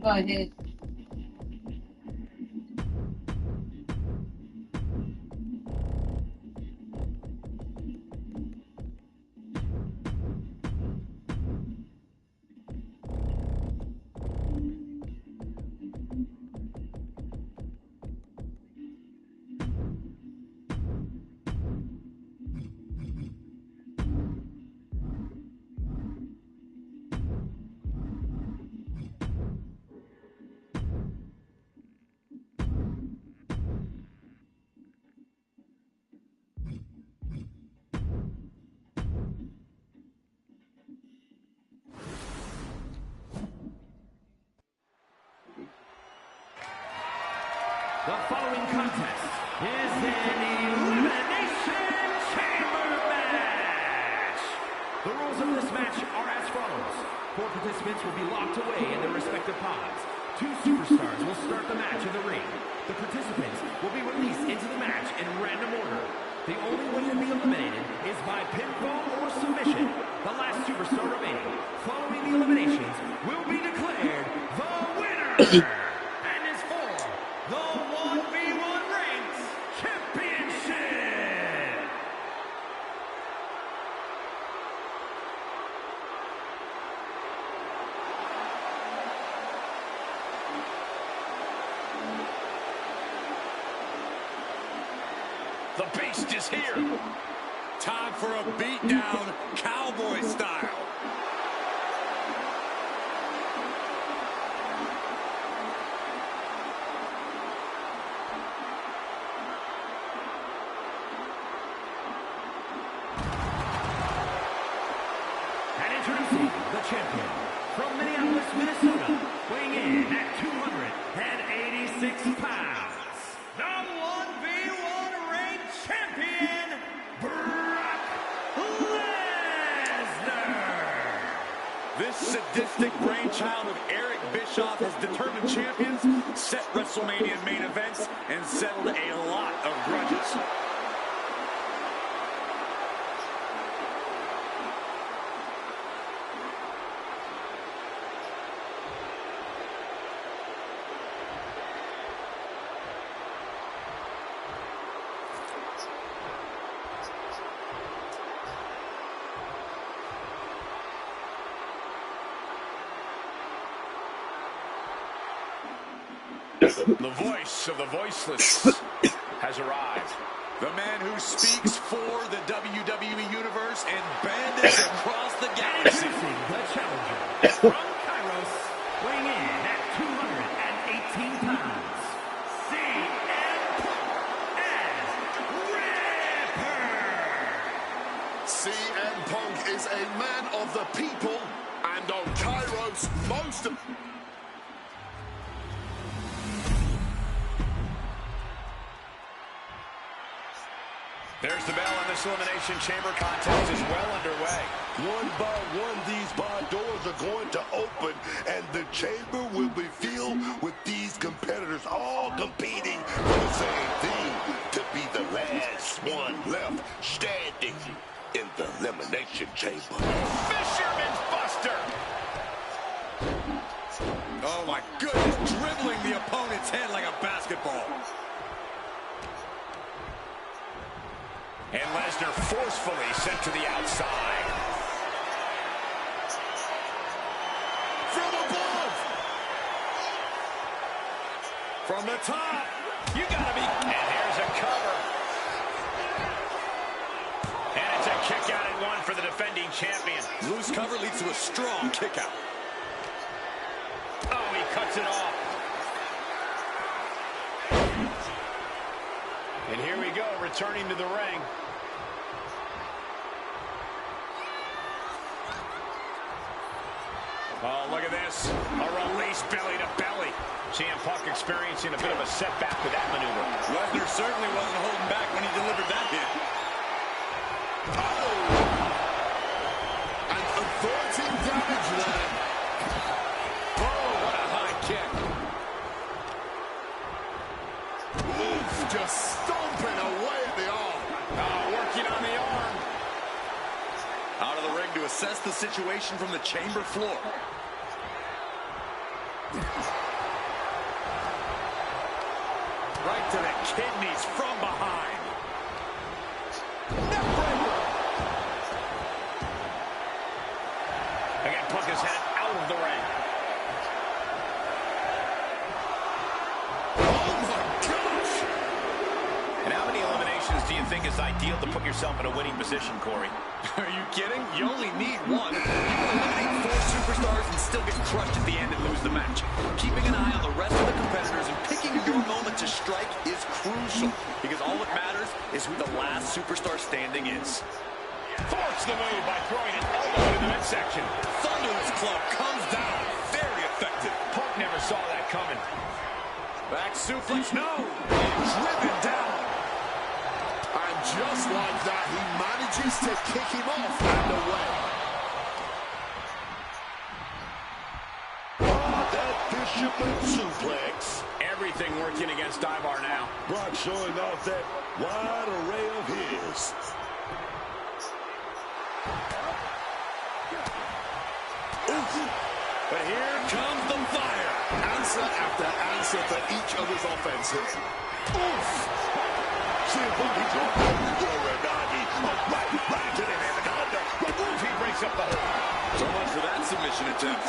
Go ahead. The following contest is an Elimination Chamber match. The rules of this match are as follows. 4 participants will be locked away in their respective pods. 2 superstars will start the match in the ring. The participants will be released into the match in random order. The only way to be eliminated is by pinfall or submission. The last superstar remaining, following the eliminations, will be declared the winner. And is for the 1v1 Rings Championship. The Beast is here. Time for a beatdown, cowboy style. And introducing the champion from Minneapolis, Minnesota, weighing in at 286 pounds. The 1v1 Ring Champion, Brock Lesnar. This sadistic brainchild of Eric Bischoff has determined champions, set WrestleMania main events, and settled a lot of grudges. The voice of the voiceless has arrived. The man who speaks for the WWE Universe and bandits across the galaxy. Introducing the challenger from Kairos, weighing in at 218 pounds. CM Punk as Ripper. CM Punk is a man of the people, and on Kairos, most of... There's the bell, and this Elimination Chamber contest is well underway. One by one, these bar doors are going to open, and the chamber will be filled with these competitors all competing for the same thing, to be the last one left standing in the Elimination Chamber. Fisherman's Buster! Oh my goodness, dribbling the opponent's head like a basketball. And Lesnar forcefully sent to the outside. From above! From the top! You gotta be... And here's a cover. And it's a kick out at 1 for the defending champion. Loose cover leads to a strong kick out. Oh, he cuts it off. And here we go, returning to the ring. Oh, look at this. A release belly to belly. CM Punk experiencing a bit of a setback with that maneuver. Lesnar certainly wasn't holding back when he delivered that hit. Oh! And averting damage there. Oh, what a high kick. Oof, just stomping away at the arm. Working on the arm. Out of the ring to assess the situation from the chamber floor. Right to the kidneys from behind. Neckbreaker. Again, Punk is headed out of the ring. Oh my gosh! And how many eliminations do you think is ideal to put yourself in a winning position, Corey? Are you kidding? You only need 1. You can eliminate 4 superstars and still get crushed at the end and lose the match. Keeping an eye on the rest of the competitors and picking your moment to strike is crucial, because all that matters is who the last superstar standing is. Force the move by throwing an elbow into the midsection. Thunderous club comes down. Very effective. Punk never saw that coming. Back suplex, no! Driven down. And just like that, he manages to kick him off and away. Oh, that fisherman suplex. Everything working against Ivar now. Brock showing off that wide array of his. But here comes the fire. Answer after answer for each other's offenses. Oof! Somebody dropped Uranagi. Right to the Anaconda. Oof, he breaks up the hold. So much for that submission attempt.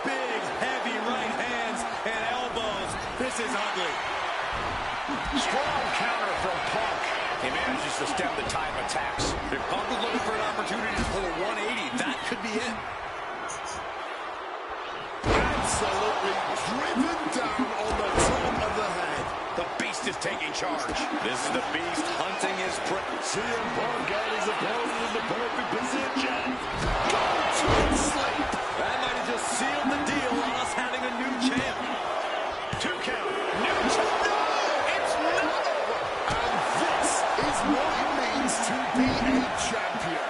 Big, heavy right hands and elbows. This is ugly. Strong counter from Punk. He manages to stem the tide of attacks. If Punk was looking for an opportunity to pull a 180, that could be it. Absolutely driven down on the top of the head. The Beast is taking charge. This is the Beast hunting his prey. CM Punk got his opponent in the perfect position. Go to sleep. That might have just sealed the deal on us having a new champ. 2 count. New champ. No! It's not over. And this is what it means to be a champion.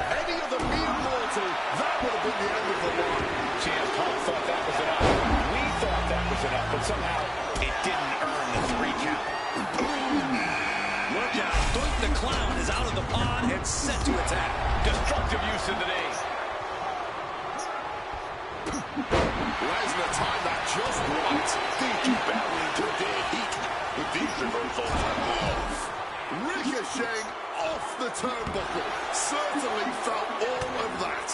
Any other mere mortal, that would have been the end of the line. CM Punk thought that was enough. We thought that was enough, but somehow it didn't earn the 3 count. Look out. Doink the Clown is out of the pod and set to attack. Destructive use of the day. Lesnar timed that just right. DQ battling to dead heat with these reversals and moves. Ricocheting off the turnbuckle. Certainly felt all of that.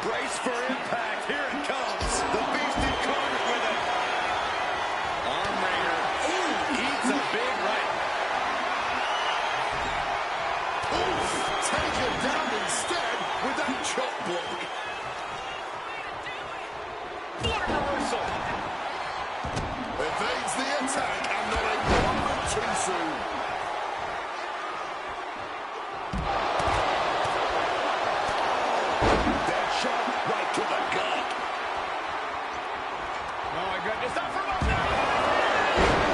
Brace for impact. Here it comes. The Beast incarnate with it. Arm wringer. Ooh, eats a big right. Oof. Taken down instead with that chop block. What a reversal. Evades the attack and not a moment too soon. That shot right to the gut. Oh my goodness, not for much. You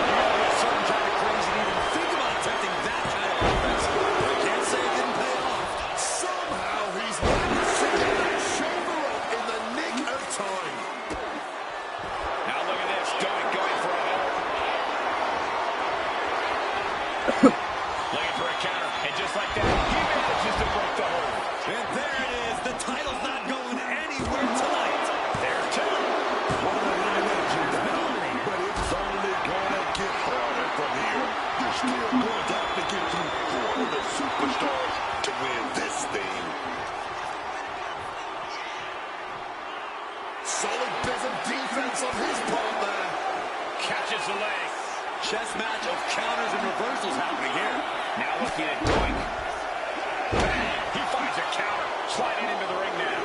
gotta be a certain kind of crazy to even think about attempting that kind of offense. I can't say it didn't pay off. Somehow he's managed to get that shoulder up in the nick of time. Now look at this, going for a hold. Looking for a counter, and just like that, he manages to break the hold. And there it is, the title's not going anywhere tonight. There's 2. What a elimination battle. But it's only gonna get harder from here. You're still going to have to get through 4 of the superstars to win this thing. Solid bit of defense on his part there. Catches the leg. Chess match of counters and reversals happening here. Now looking at Doink. Bang! He finds a counter. Sliding into the ring now.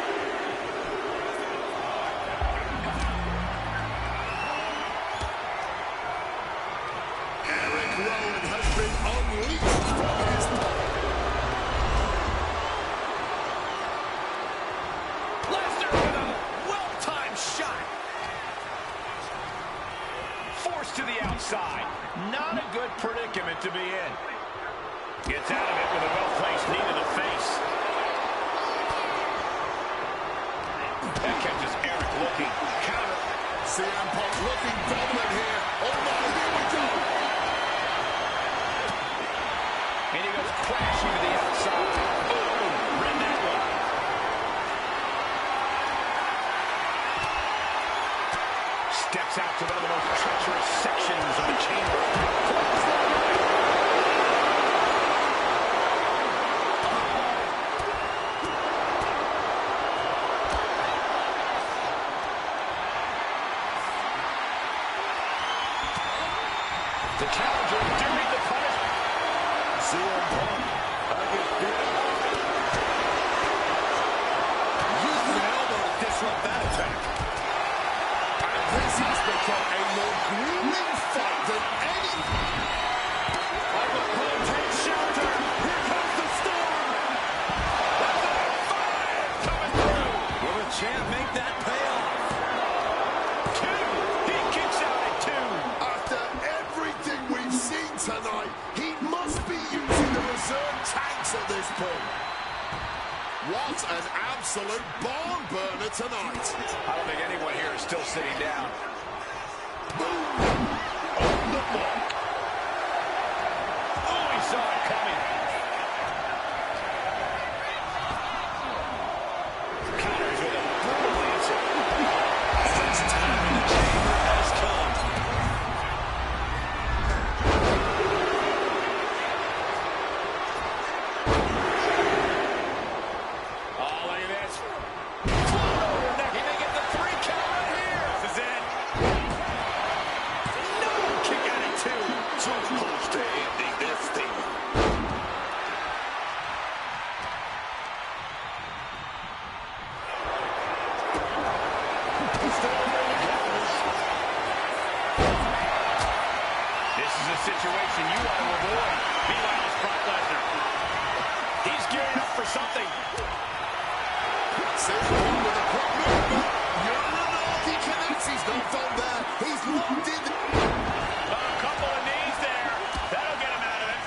Eric Rowan has been unleashed from his... Lesnar with a well-timed shot. Forced to the outside. Not a good predicament to be in. Gets out of it with a well-placed knee to the face. That catches Eric looking. Counter. CM Punk looking dominant here. Oh my, here we go. And he goes crashing to the outside. Oh, read that one. Steps out to one of the most treacherous sections of the chamber. The challenger during the punishment. CM Punk, I can feel it. Uses an elbow to disrupt that attack. And this has become a more grueling fight than any. Takes shelter. Here comes the storm. That's the champ make that pay off. 2. He kicks out at 2. After everything we've seen tonight, he must be using the reserve tanks at this point. What an absolute barn burner tonight. I don't think anyone here is still sitting down. Boom! On the block. Oh, he saw it coming. Counters with a brutal answer. First time in the chamber has come. Oh, look at this. He may get the 3 count right here. This is it. No, kick out at 2. So close to ending this thing. This is a situation you want to avoid. Meanwhile, it's Brock Lesnar. He's gearing up for something. Says one with a quick movement. You're enough. He connects. He's not done there. He's locked in. A couple of knees there. That'll get him out of it.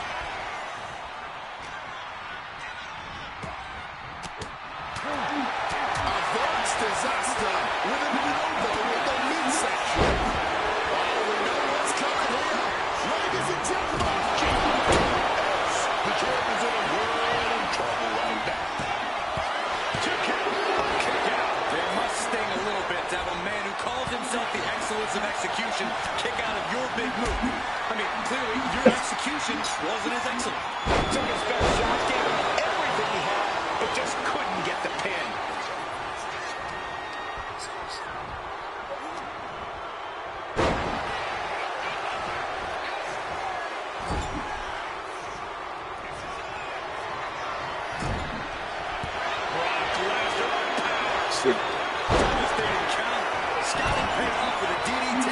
Avoids disaster with an elbow in the midsection. Oh, we know what's coming here. Ladies and gentlemen, the champion's in a world of trouble right now. 2 count. A kick out. It must sting a little bit to have a man who calls himself the excellence of execution kick out of your big move. I mean, clearly your execution wasn't as excellent. Took his best shot, gave him everything he had, but just couldn't get the pin. Brock Lesnar on power. Devastating count. Scotty paid off with a DDT.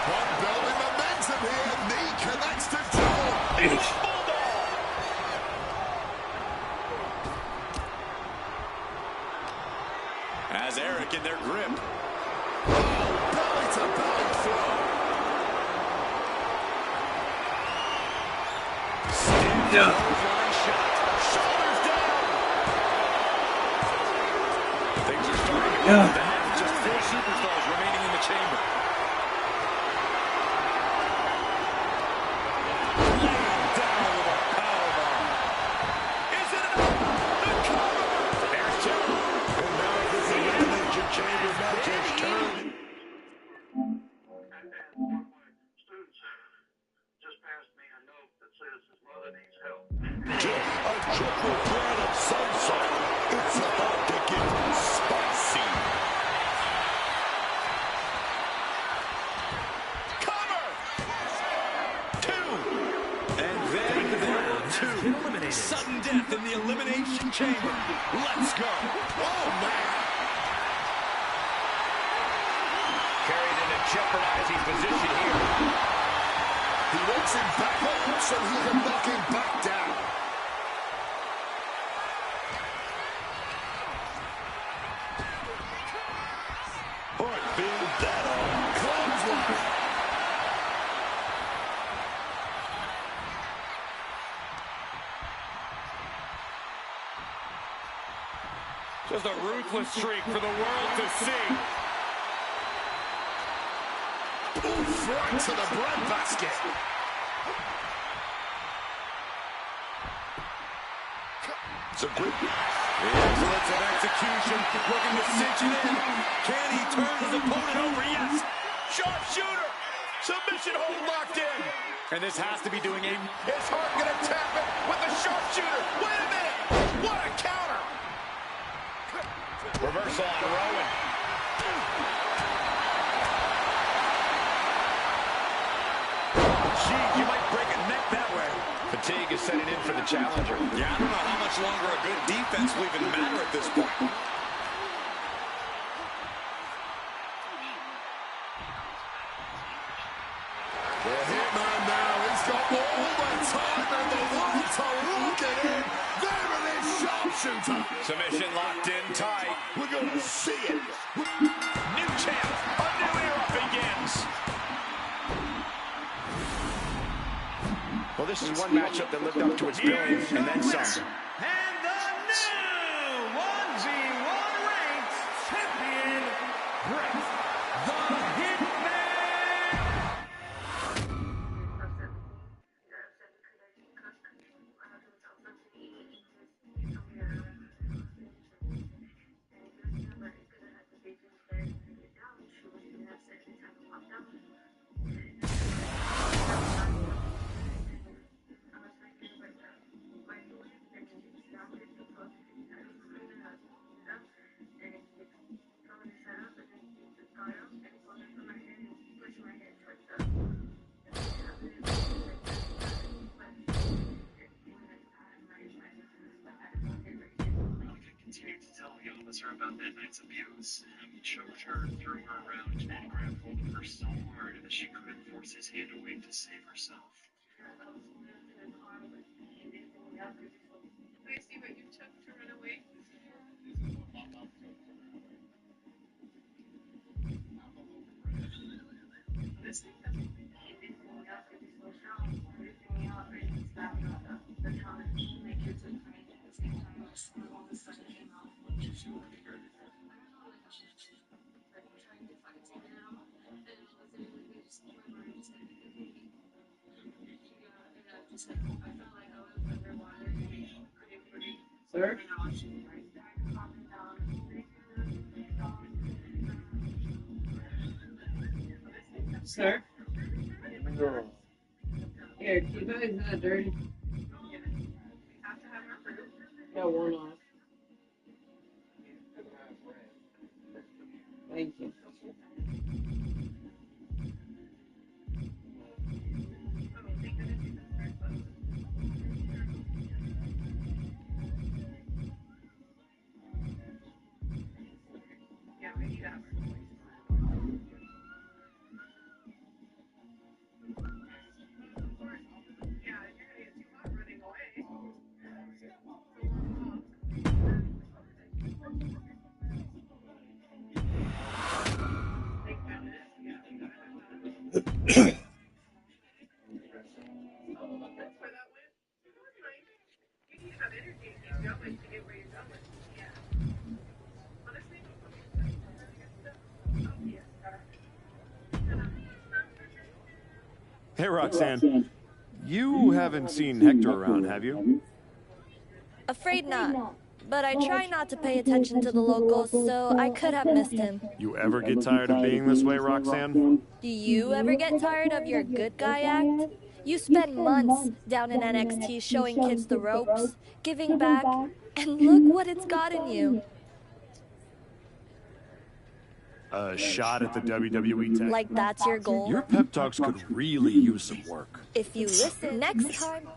One building momentum here. Knee connects to jaw. Bulldog. As Eric in their grip. Belly to belly throw. Clothesline shot. Shoulders down. Things are starting to go to the head. Just 4 superstars remaining in the chamber. Laying down with a powerbomb. Is it enough? The cover. There's 2. And now this elimination chamber match has turned. One of my students just passed me a note that says his mother needs help. A triple threat of some sort. It's about to get spicy. Cover. 2. And then there are 2. Sudden death in the elimination chamber. Let's go. Oh, man. Carried in a jeopardizing position here. He wants him back up so he can knock him back down. Boy, build that on. Clothesline. Just a ruthless streak for the world to see. Ooh, right to the breadbasket. It's a grip. The excellence of execution, looking to cinch it in. Can he turn his opponent over? Yes. Sharpshooter. Submission hold locked in. And this has to be doing a... Is Hart going to tap it with the sharpshooter? Wait a minute. What a counter. Reversal on Rowan. Gee, you might break a neck that way. Fatigue is setting in for the challenger. Yeah, I don't know how much longer a good defense will even matter at this point. The Hitman now, he's got all the time in the world to look at him. There it is, sharpshooter. Submission locked in tight. We're going to see it. New champ. A new era begins. Well, this is one matchup that lived up to its billing and then some. And the new 1v1 ranked champion, Brett the Hitman. Continued to tell the officer about that night's abuse. He choked her, threw her around, and grabbed hold of her so hard that she couldn't force his hand away to save herself. I see what you took to run away. This thing doesn't. Sir? Sir? Here, keep bags not dirty. Got one off. Thank you. Yeah, we need that. Hey, Roxanne. You haven't seen Hector around, have you? Afraid not. But I try not to pay attention to the locals, so I could have missed him. You ever get tired of being this way, Roxanne? Do you ever get tired of your good guy act? You spend months down in NXT showing kids the ropes, giving back, and look what it's gotten you. A shot at the WWE tag. Like that's your goal? Your pep talks could really use some work. If you listen next time...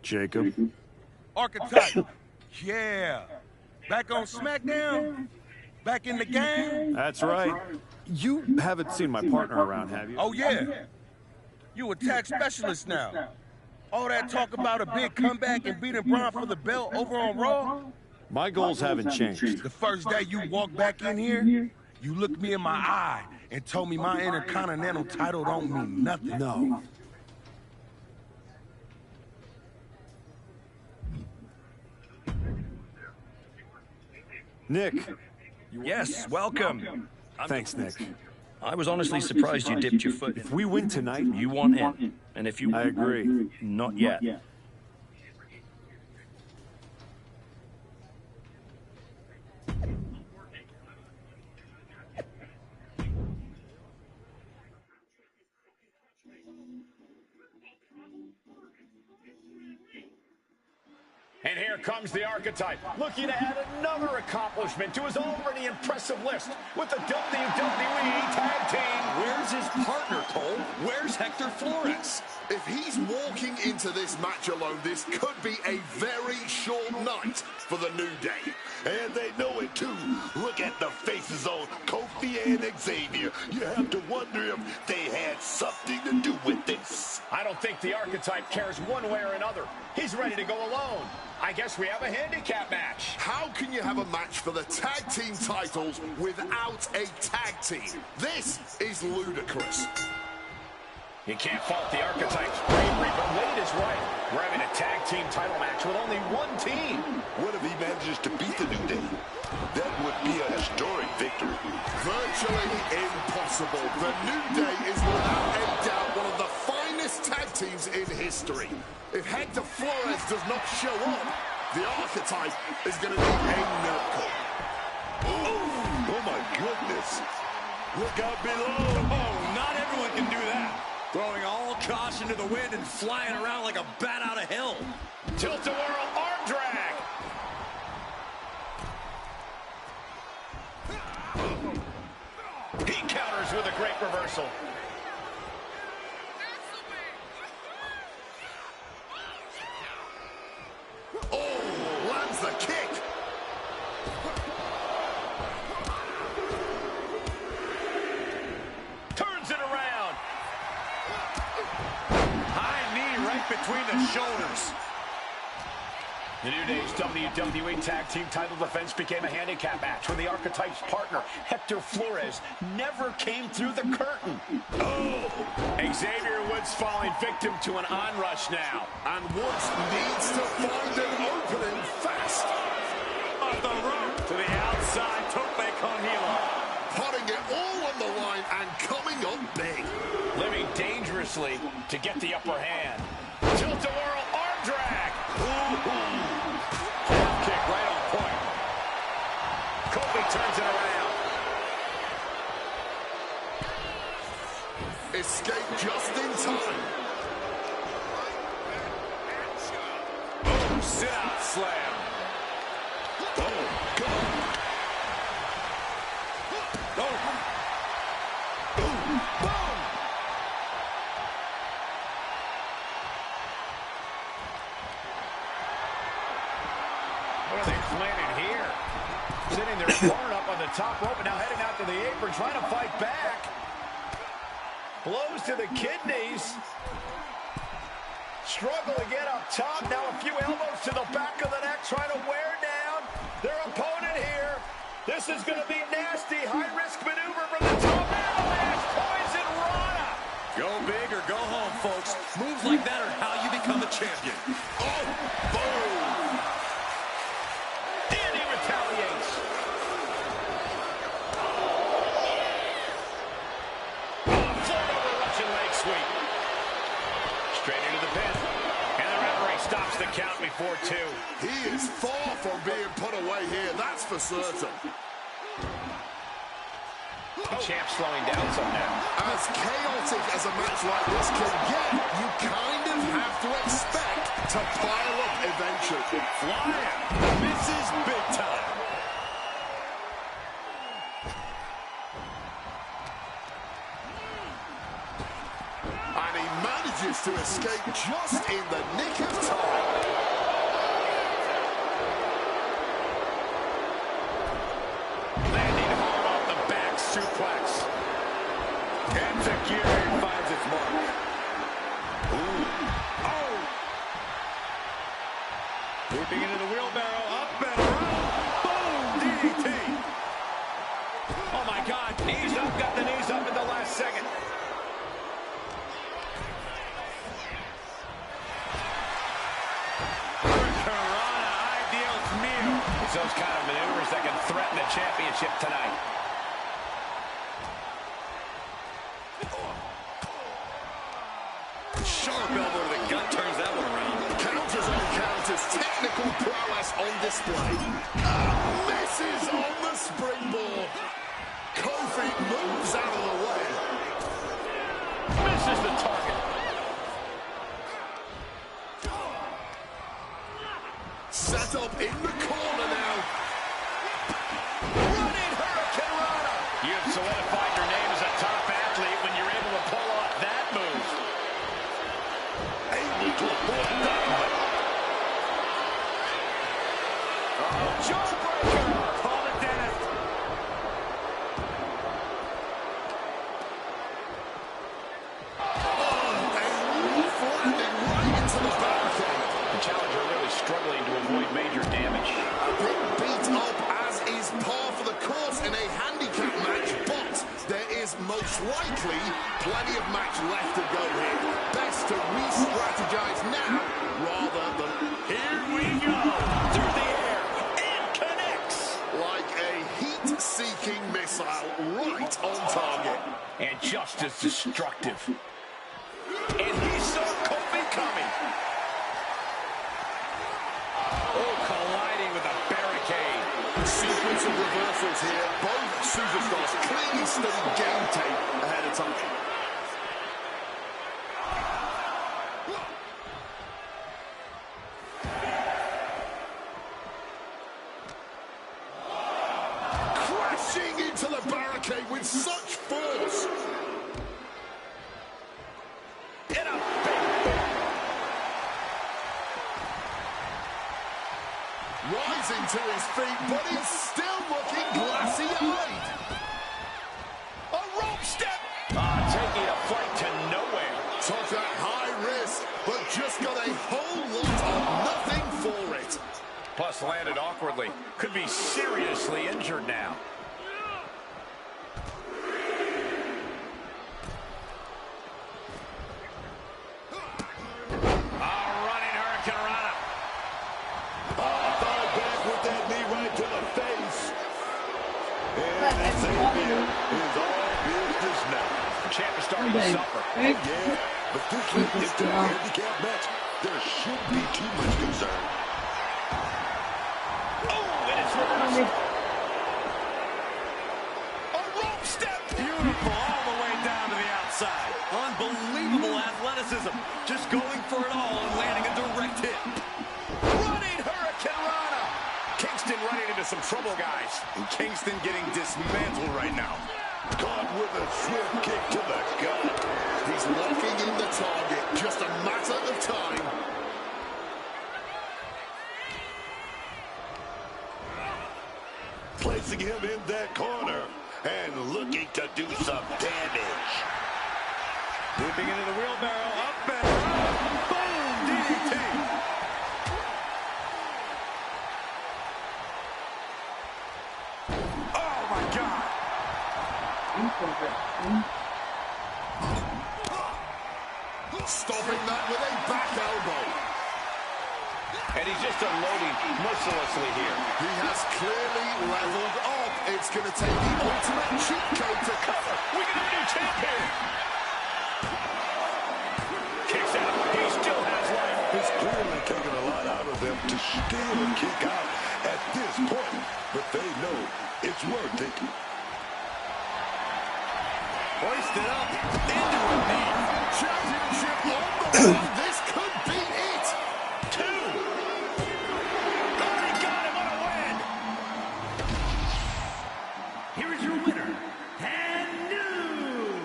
Jacob? Archetype. Yeah. Back on SmackDown? Back in the game? That's right. You haven't seen my partner around, have you? Oh, yeah. You a tag specialist now. All that talk about a big comeback and beating Braun for the belt over on Raw? My goals haven't changed. The first day you walked back in here, you looked me in my eye and told me my Intercontinental title don't mean nothing. No. Nick. Yes, welcome. Thanks, Nick. I was honestly surprised you dipped your foot in. If we win tonight, You want in. And if you... I agree. Not yet. And here comes the Archetype, looking to add another accomplishment to his already impressive list with the WWE Tag Team. Where's his partner, Cole? Where's Hector Flores? If he's walking into this match alone, this could be a very short night for the New Day. And they know it too. Look at the faces on Kofi and Xavier. You have to wonder if they had something to do with this. I don't think the Archetype cares one way or another. He's ready to go alone. I guess we have a handicap match. How can you have a match for the tag team titles without a tag team? This is ludicrous. You can't fault the Archetype's bravery, but Wade is right. We're having a tag team title match with only one team. What if he manages to beat the New Day? That would be a historic victory. Virtually impossible. The New Day is without a doubt one of the finest tag teams in history. If Hector Flores does not show up, the Archetype is going to be a miracle. Oh my goodness. Look out below. Oh, not everyone can do that. Throwing all caution to the wind and flying around like a bat out of hell. Tilt-a-whirl arm drag. He counters with a great reversal. Oh, lands the kick. Turns it around. High knee right between the shoulders. The New Day's WWE Tag Team title defense became a handicap match when the Archetype's partner, Hector Flores, never came through the curtain. Oh! Xavier Woods falling victim to an onrush now. And Woods needs to find an opening fast. Off the rope to the outside, tope con hilo. Putting it all on the line and coming up big. Living dangerously to get the upper hand. Tilt-a-whirl arm drag. Ooh. Kick right on point. Kofi turns it around. Escape just in time. Oh, sit-out slam. Oh, God. What are they planning here? Sitting there, cornered up on the top rope, and now heading out to the apron, trying to fight back. Blows to the kidneys. Struggle to get up top. Now a few elbows to the back of the neck, trying to wear down their opponent here. This is going to be nasty. High-risk maneuver from the top. Avalanche poison Rana. Go big or go home, folks. Moves like that are how you become a champion. Oh, boom. And he retaliates. Float over Russian leg sweep. Straight into the pin. And the referee stops the count before two. He is far from being put away here, that's for certain. Champ slowing down some now. As chaotic as a match like this can get, you kind of have to expect to pile up eventually. Flying. Misses big time. And he manages to escape just in the nick of time. Landing hard off the back suplex. And Takiri finds its mark. Ooh. Oh! Leaping into the wheelbarrow, up and around. Boom! DDT. Oh my God, knees up, got the knees up in the last second. It's those kind of maneuvers that can threaten the championship tonight. Sharp elbow to the gut turns that one around. Counters on counters, technical prowess on display. Misses on the springboard. Kofi moves out of the way. Misses the target. set up in the corner now. Running Hurricane Rana. You have solidified your name as a top athlete when you're able to pull off that move. Able to avoid that. Jawbreaker. Call the dentist. Challenger really struggling to avoid major damage. A bit beat up, as is par for the course in a handicap match, but there is most likely plenty of match left to go here. Best to re-strategize now rather than... Here we go! Through the air, and connects! Like a heat-seeking missile right on target. And just as destructive. And he saw Kobe coming. Oh, colliding with a barricade. Sequence of reversals here. Both superstars clearly studied game tape ahead of time. Crashing into the barricade with such force. Rising to his feet, but he's still looking glassy-eyed. A rope step! Taking a flight to nowhere. Took a high risk, but just got a whole lot of nothing for it. Plus landed awkwardly. Could be seriously injured now. Running Hurricane Rana. Thigh back with that knee right to the face. And Xavier is all business now. The champ is starting to suffer. Oh, yeah. But this is a handicap match. There should be too much concern. Oh, and it's reversed. A rope step. Beautiful all the way down to the outside. Unbelievable athleticism. Just going for it all and landing a direct hit. Running Hurricane Rana. Kingston running into some trouble, guys. And Kingston getting dismantled right now. Caught with a swift kick to the gut. He's locking in the target. Just a matter of time. Placing him in that corner and looking to do some damage. Whipping into the wheelbarrow, up and around. Boom! DDT. Oh, my God. Stopping that with a back elbow. And he's just unloading mercilessly here. He has clearly leveled up. It's going to take the ultimate cheat code to cover. We got a new champ here. Kicks out. He still has life. It's clearly taken a lot out of them to still kick out at this point, but they know it's worth it. Hoisted up into a knee. Championship on the run. This could be it. 2. Oh, he got him. What a win. Here is your winner and new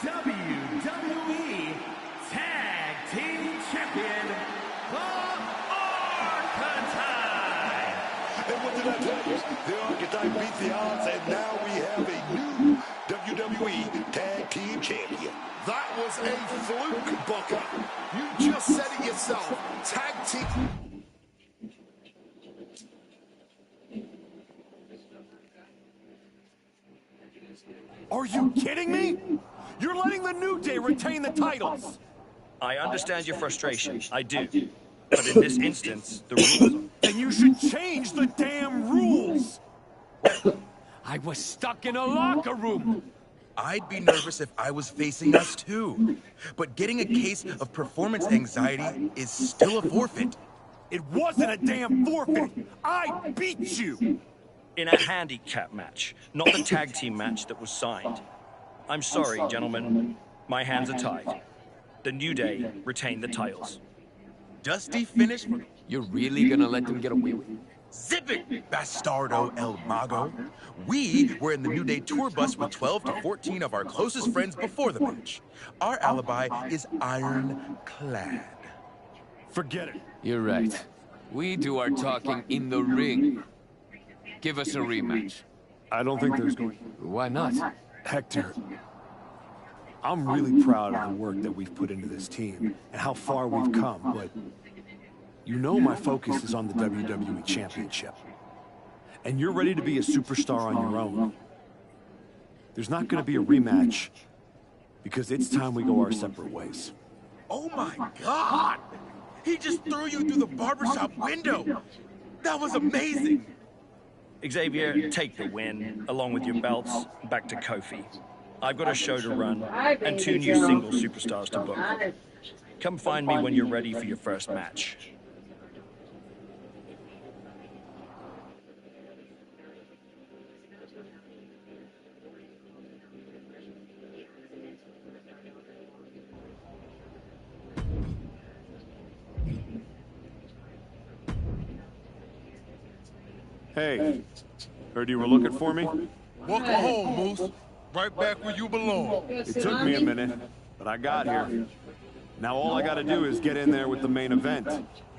WWE Tag Team Champion, the Archetype. And what did I tell you? The Archetype beat the odds, and now we have a new WWE Tag Team Champion. That was a fluke, Booker. You just said it yourself. Tag team. Are you kidding me? You're letting the New Day retain the titles. I understand your frustration. I do. But in this instance, the rules... Then you should change the damn rules. I was stuck in a locker room. I'd be nervous if I was facing us too. But getting a case of performance anxiety is still a forfeit. It wasn't a damn forfeit. I beat you. In a handicap match, not the tag team match that was signed. I'm sorry, gentlemen. My hands are tied. The New Day retain the titles. dusty finish. You're really gonna let them get away with it? Zip it, Bastardo El Mago. We were in the New Day tour bus with 12 to 14 of our closest friends before the match. Our alibi is ironclad. Forget it. You're right. We do our talking in the ring. Give us a rematch. I don't think there's going. Why not? Hector, I'm really proud of the work that we've put into this team and how far we've come, but you know my focus is on the WWE Championship. And you're ready to be a superstar on your own. There's not going to be a rematch because it's time we go our separate ways. Oh my God! He just threw you through the barbershop window! That was amazing! Xavier, take the win, along with your belts, back to Kofi. I've got a show to run, and 2 new single superstars to book. Come find me when you're ready for your first match. Hey, heard you were looking for me? Welcome home, Moose. Right back where you belong. It took me a minute, but I got here. Now all I gotta do is get in there with the main event.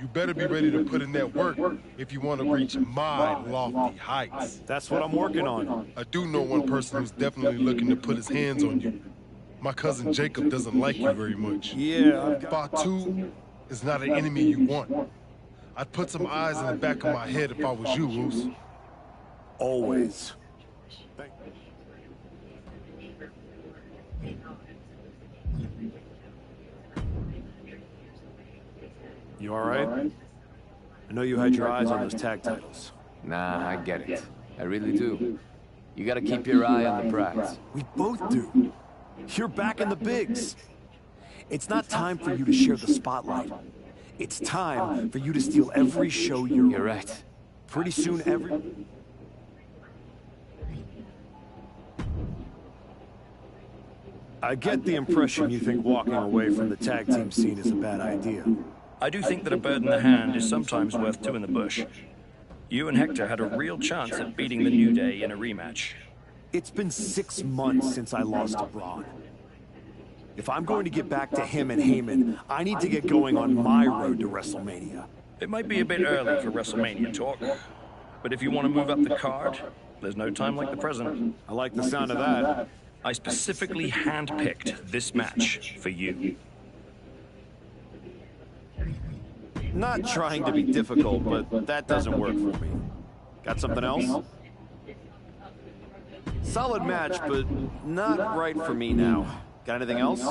You better be ready to put in that work if you want to reach my lofty heights. That's what I'm working on. I do know one person who's definitely looking to put his hands on you. My cousin Jacob doesn't like you very much. Yeah. Fatu is not an enemy you want. I'd put some eyes in the back of my head if I was you, Moose. Always. You all right? I know you had your eyes on those tag titles. Nah, I get it. I really do. You gotta keep your eye on the prize. We both do. You're back in the bigs. It's not time for you to share the spotlight. It's time for you to steal every show you're right. Pretty soon, I get the impression you think walking away from the tag team scene is a bad idea. I do think that a bird in the hand is sometimes worth 2 in the bush. You and Hector had a real chance at beating the New Day in a rematch. It's been 6 months since I lost to Braun. If I'm going to get back to him and Heyman, I need to get going on my road to WrestleMania. It might be a bit early for WrestleMania talk, but if you want to move up the card, there's no time like the present. I like the sound of that. I specifically handpicked this match for you. Not trying to be difficult, but that doesn't work for me. Got something else? Solid match, but not right for me now. Got anything else?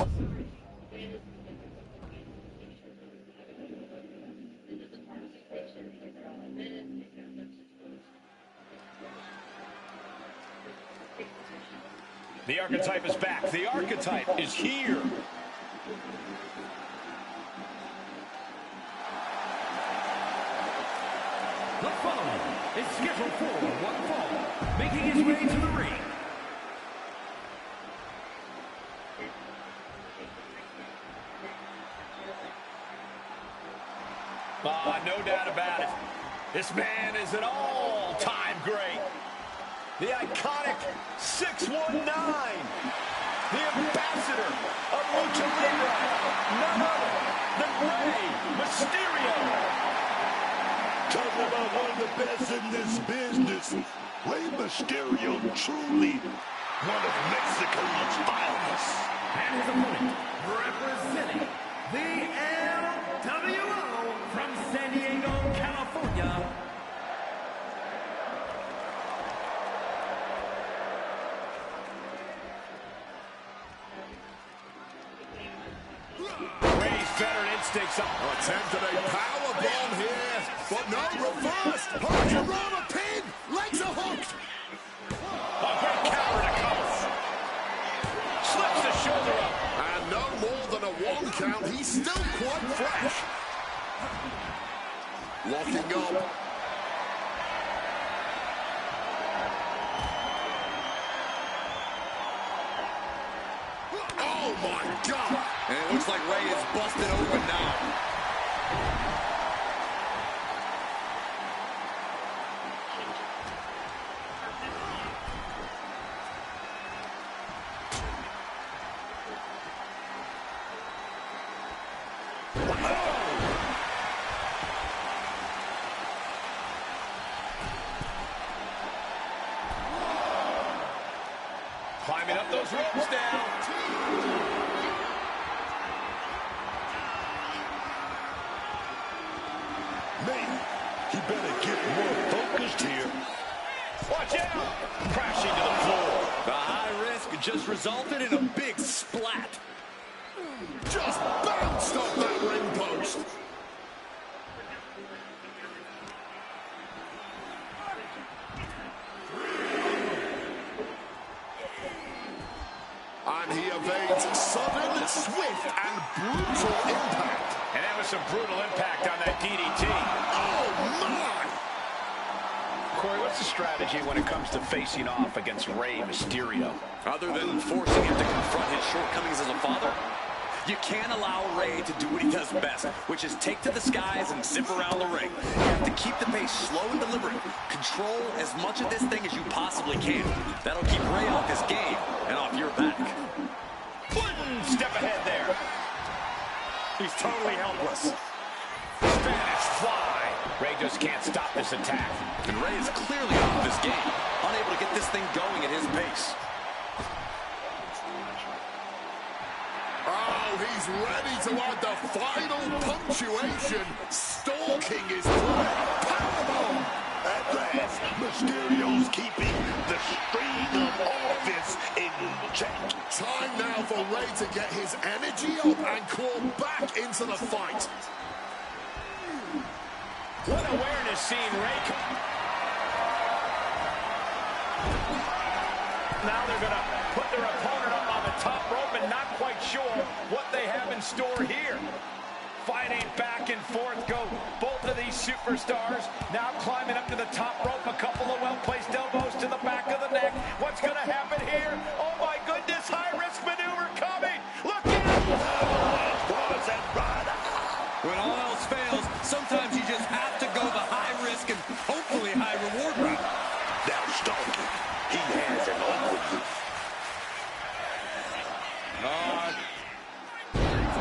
The archetype is back. The archetype is here. The following is scheduled for one fall, making his way to the ring. No doubt about it. This man is an all-time great. The iconic 619. The ambassador of Lucha Libre. None other than Rey Mysterio. Talking about one of the best in this business. Rey Mysterio, truly one of Mexico's finest. And his opponent, representing the LWO from San Diego, California. Rey's veteran instincts up. Attempted a power bomb here, but no, reversed. Hurricanrana pin, legs are hooked. A great counter to cover. Slips the shoulder up. And no more than a 1 count. He's still quite fresh. Locking up. Oh my God! And it looks like Rey is busted open now. Climbing up those ropes now. Man, he better get more focused here. Watch out! Crashing to the floor. The high risk just resulted in a big splat. Just bounced off that ring post. And he evades sudden, swift, and brutal impact. And that was some brutal impact on that DDT. Oh, my! Corey, what's the strategy when it comes to facing off against Rey Mysterio? Other than forcing him to confront his shortcomings as a father? You can't allow Rey to do what he does best, which is take to the skies and zip around the ring. You have to keep the pace slow and deliberate. Control as much of this thing as you possibly can. That'll keep Rey off his game and off your back. One step ahead there. He's totally helpless. Spanish fly. Rey just can't stop this attack. And Rey is clearly off his game, unable to get this thing going at his pace. Oh, he's ready to add the final punctuation. Stalking his prey. Powerbomb. At last, Mysterio's keeping the string of offense in check. Time now for Rey to get his energy up and claw back into the fight. What awareness seeing Rey. Now they're going to put their opponent up on the top rope and not quite sure what they have in store here. Fighting back and forth go both of these superstars. Now climbing up to the top rope. A couple of well-placed elbows to the back of the neck. What's going to happen here? Oh, my goodness. High-risk maneuver coming. Look out! When all else fails, sometimes you just have to go the high risk and hopefully high reward route. Now stalking. He has an open.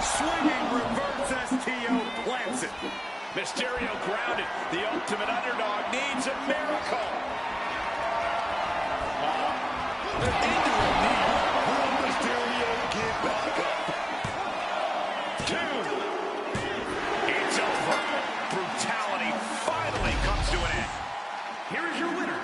Swinging reverse STO plants it. Mysterio grounded. The ultimate underdog needs a miracle. Into a knee. Will Mysterio get back up? 2. It's over. Brutality finally comes to an end. Here is your winner,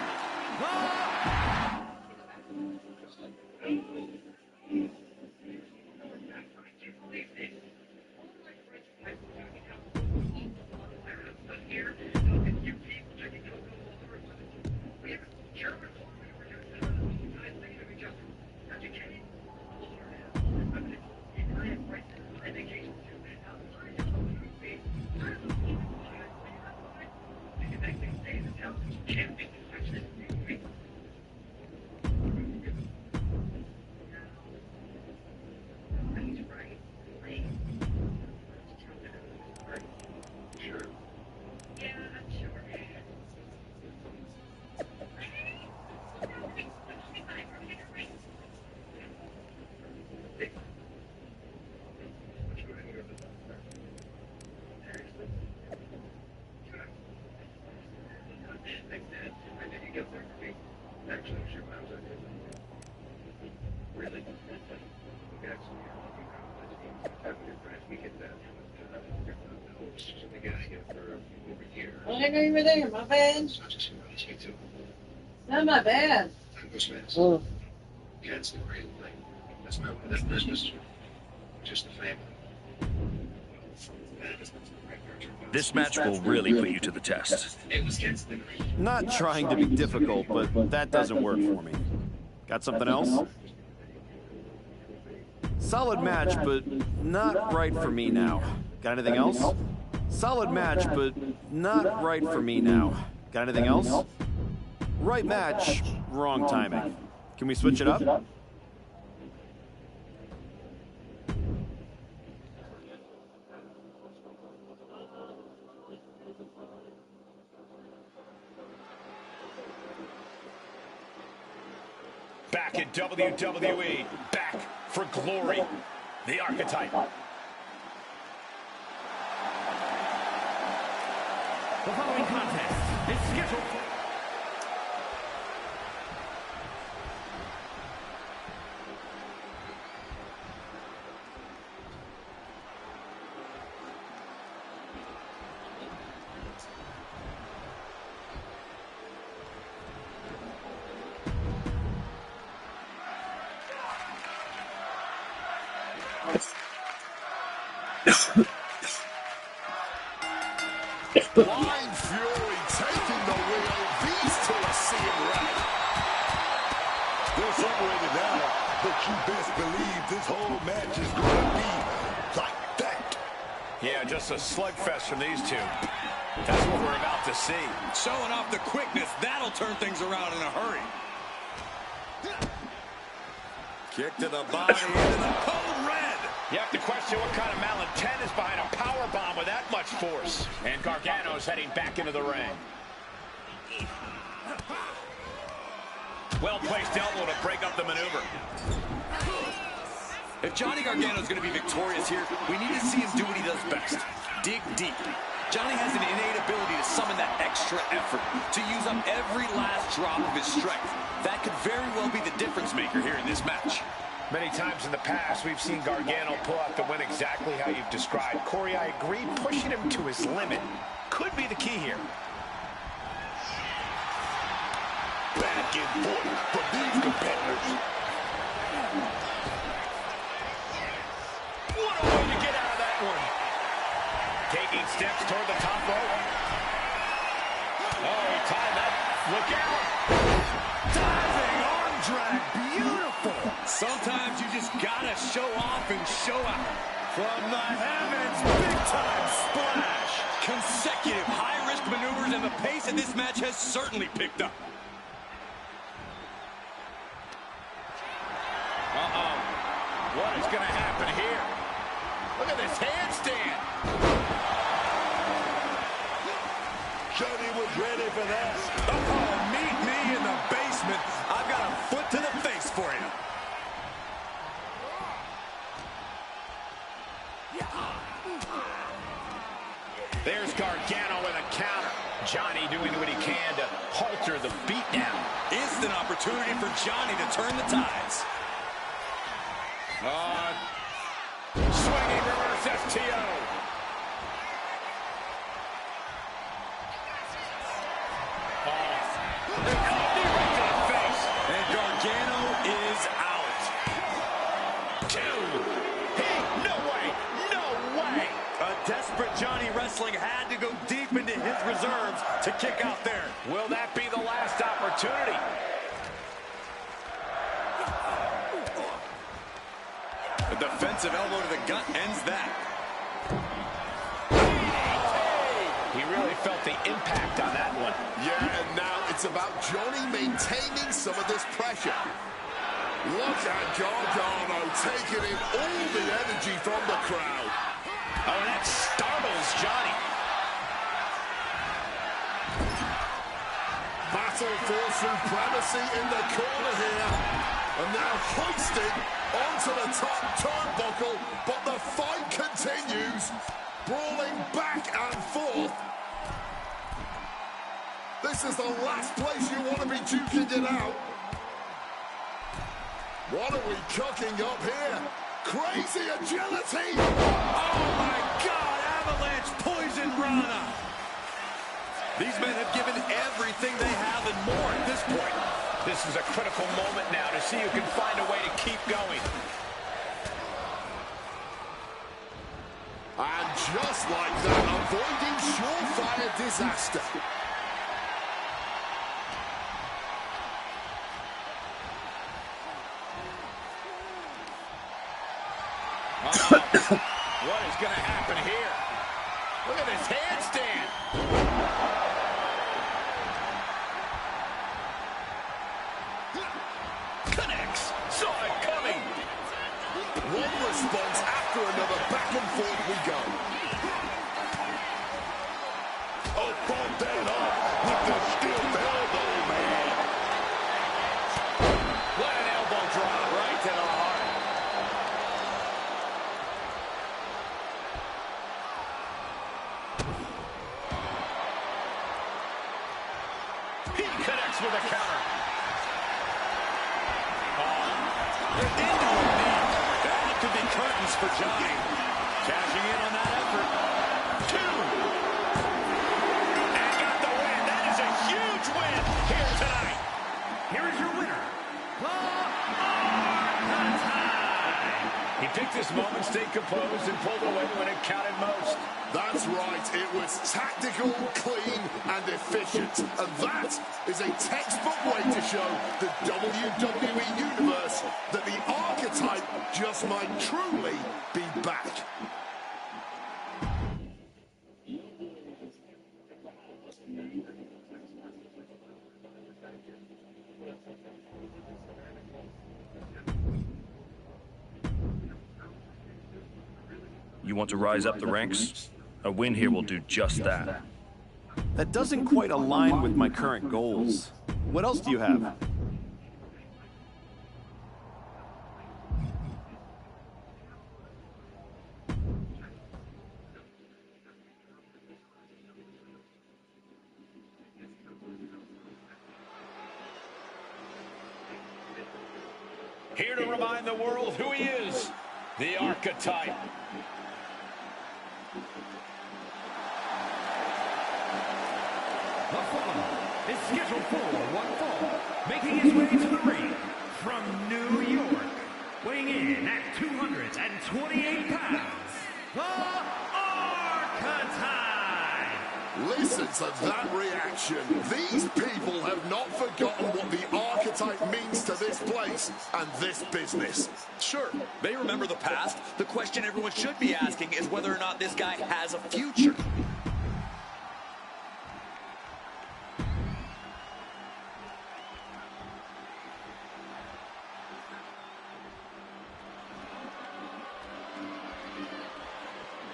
I ain't even there, my bad. Not my bad. Oh. That's the great thing. That's my that's business. Just the family. This match will really put you to the test. Not trying to be difficult, but that doesn't work for me. Got something else? Solid match, but not right for me now. Got anything else? Solid match, but not right for me now. Got anything else? Right match, wrong timing. Can we switch it up? Back in WWE, back for glory. The archetype. The following contest is scheduled Blind Fury taking the wheel. These two are seeing red. They're separated now, but you best believe this whole match is going to be like that. Yeah, just a slugfest from these two. That's what we're about to see. Showing off the quickness. That'll turn things around in a hurry. Kick to the body into the code red. You have to question what kind of malintent is behind a power bomb with that much force. And Gargano's heading back into the ring. Well-placed elbow to break up the maneuver. If Johnny Gargano's going to be victorious here, we need to see him do what he does best. Dig deep. Johnny has an innate ability to summon that extra effort, to use up every last drop of his strength. That could very well be the difference maker here in this match. Many times in the past, we've seen Gargano pull out the win exactly how you've described. Corey, I agree, pushing him to his limit could be the key here. Back and forth from these competitors. What a way to get out of that one. Taking steps toward the top rope. Oh, he timed that. Look out. Diving arm drag. Beautiful. Sometimes you just gotta show off and show out. From the heavens, big-time splash. Consecutive high-risk maneuvers, and the pace of this match has certainly picked up. Uh-oh. What is going to happen here? Look at this handstand. Johnny was ready for that. Oh, meet me in the basement. I've got a foot to the face for you. There's Gargano with a counter. Johnny doing what he can to halter the beatdown. Instant opportunity for Johnny to turn the tides. Swinging reverse STO. And Gargano is out. No way. No way. A desperate Johnny Wrestling had to go deep into his reserves to kick out there. Will that be the last opportunity? A defensive elbow to the gut ends that. He really felt the impact on that one. Yeah, and now it's about Johnny maintaining some of this pressure. Look at Gargano taking in all the energy from the crowd. Oh, and that startles Johnny. Battle for supremacy in the corner here. And now hoisted onto the top turnbuckle, but the fight continues. Brawling back and forth. This is the last place you want to be duking it out. What are we cooking up here? Crazy agility! Oh my God, Avalanche poison Rana! These men have given everything they have and more at this point. This is a critical moment now to see who can find a way to keep going. And just like that, avoiding surefire disaster. What is going to happen here? Look at this handstand. Connects. Saw it coming. One response after another. Back and forth we go. Oh, bump that up with the stiff elbow, man. What an elbow drop right to the heart. He connects with a counter. They're into a knee. That could be curtains for Johnny. Cashing in on that effort. 2. And got the win. That is a huge win here tonight. Here is your winner, the Archetype. He picked this moment to stay Stayed composed and pulled away when it counted most. That's right, it was tactical, clean, and efficient. And that is a textbook way to show the WWE Universe that the archetype just might truly be back. You want to rise up the ranks? A win here will do just that. That doesn't quite align with my current goals. What else do you have? Here to remind the world who he is, the archetype. The following is scheduled for one fall, making his way to the ring from New York, weighing in at 228 pounds, the Archetype! Listen to that reaction. These people have not forgotten what the archetype means to this place and this business. Sure, they remember the past. The question everyone should be asking is whether or not this guy has a future.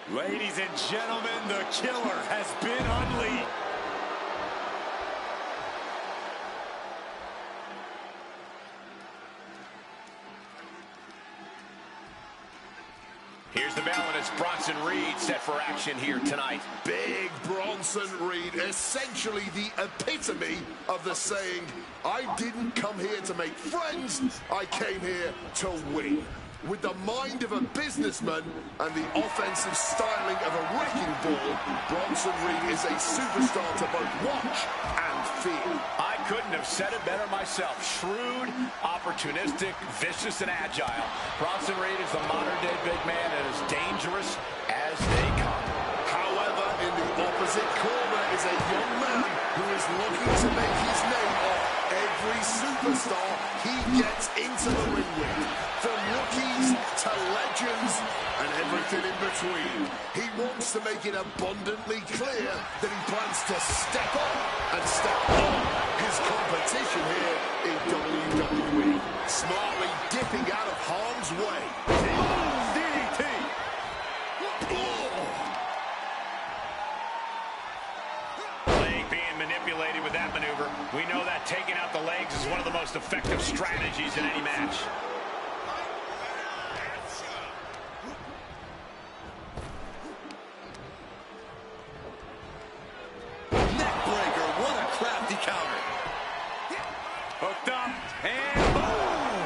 Ladies and gentlemen, the killer has been unleashed. Here's the bell, and it's Bronson Reed set for action here tonight. Big Bronson Reed, essentially the epitome of the saying, I didn't come here to make friends, I came here to win. With the mind of a businessman and the offensive styling of a wrecking ball, Bronson Reed is a superstar to both watch and feel. I couldn't have said it better myself. Shrewd, opportunistic, vicious, and agile. Bronson Reed is the modern-day big man and as dangerous as they come. However, in the opposite corner is a young man who is looking to make his name off every superstar he gets into the ring with. From rookies to legends and everything in between. He wants to make it abundantly clear that he plans to step up and step on his competition here in WWE. Smartly dipping out of harm's way. DDT! Leg being manipulated with that maneuver. We know that taking out the legs is one of the most effective strategies in any match. Hooked up, and boom!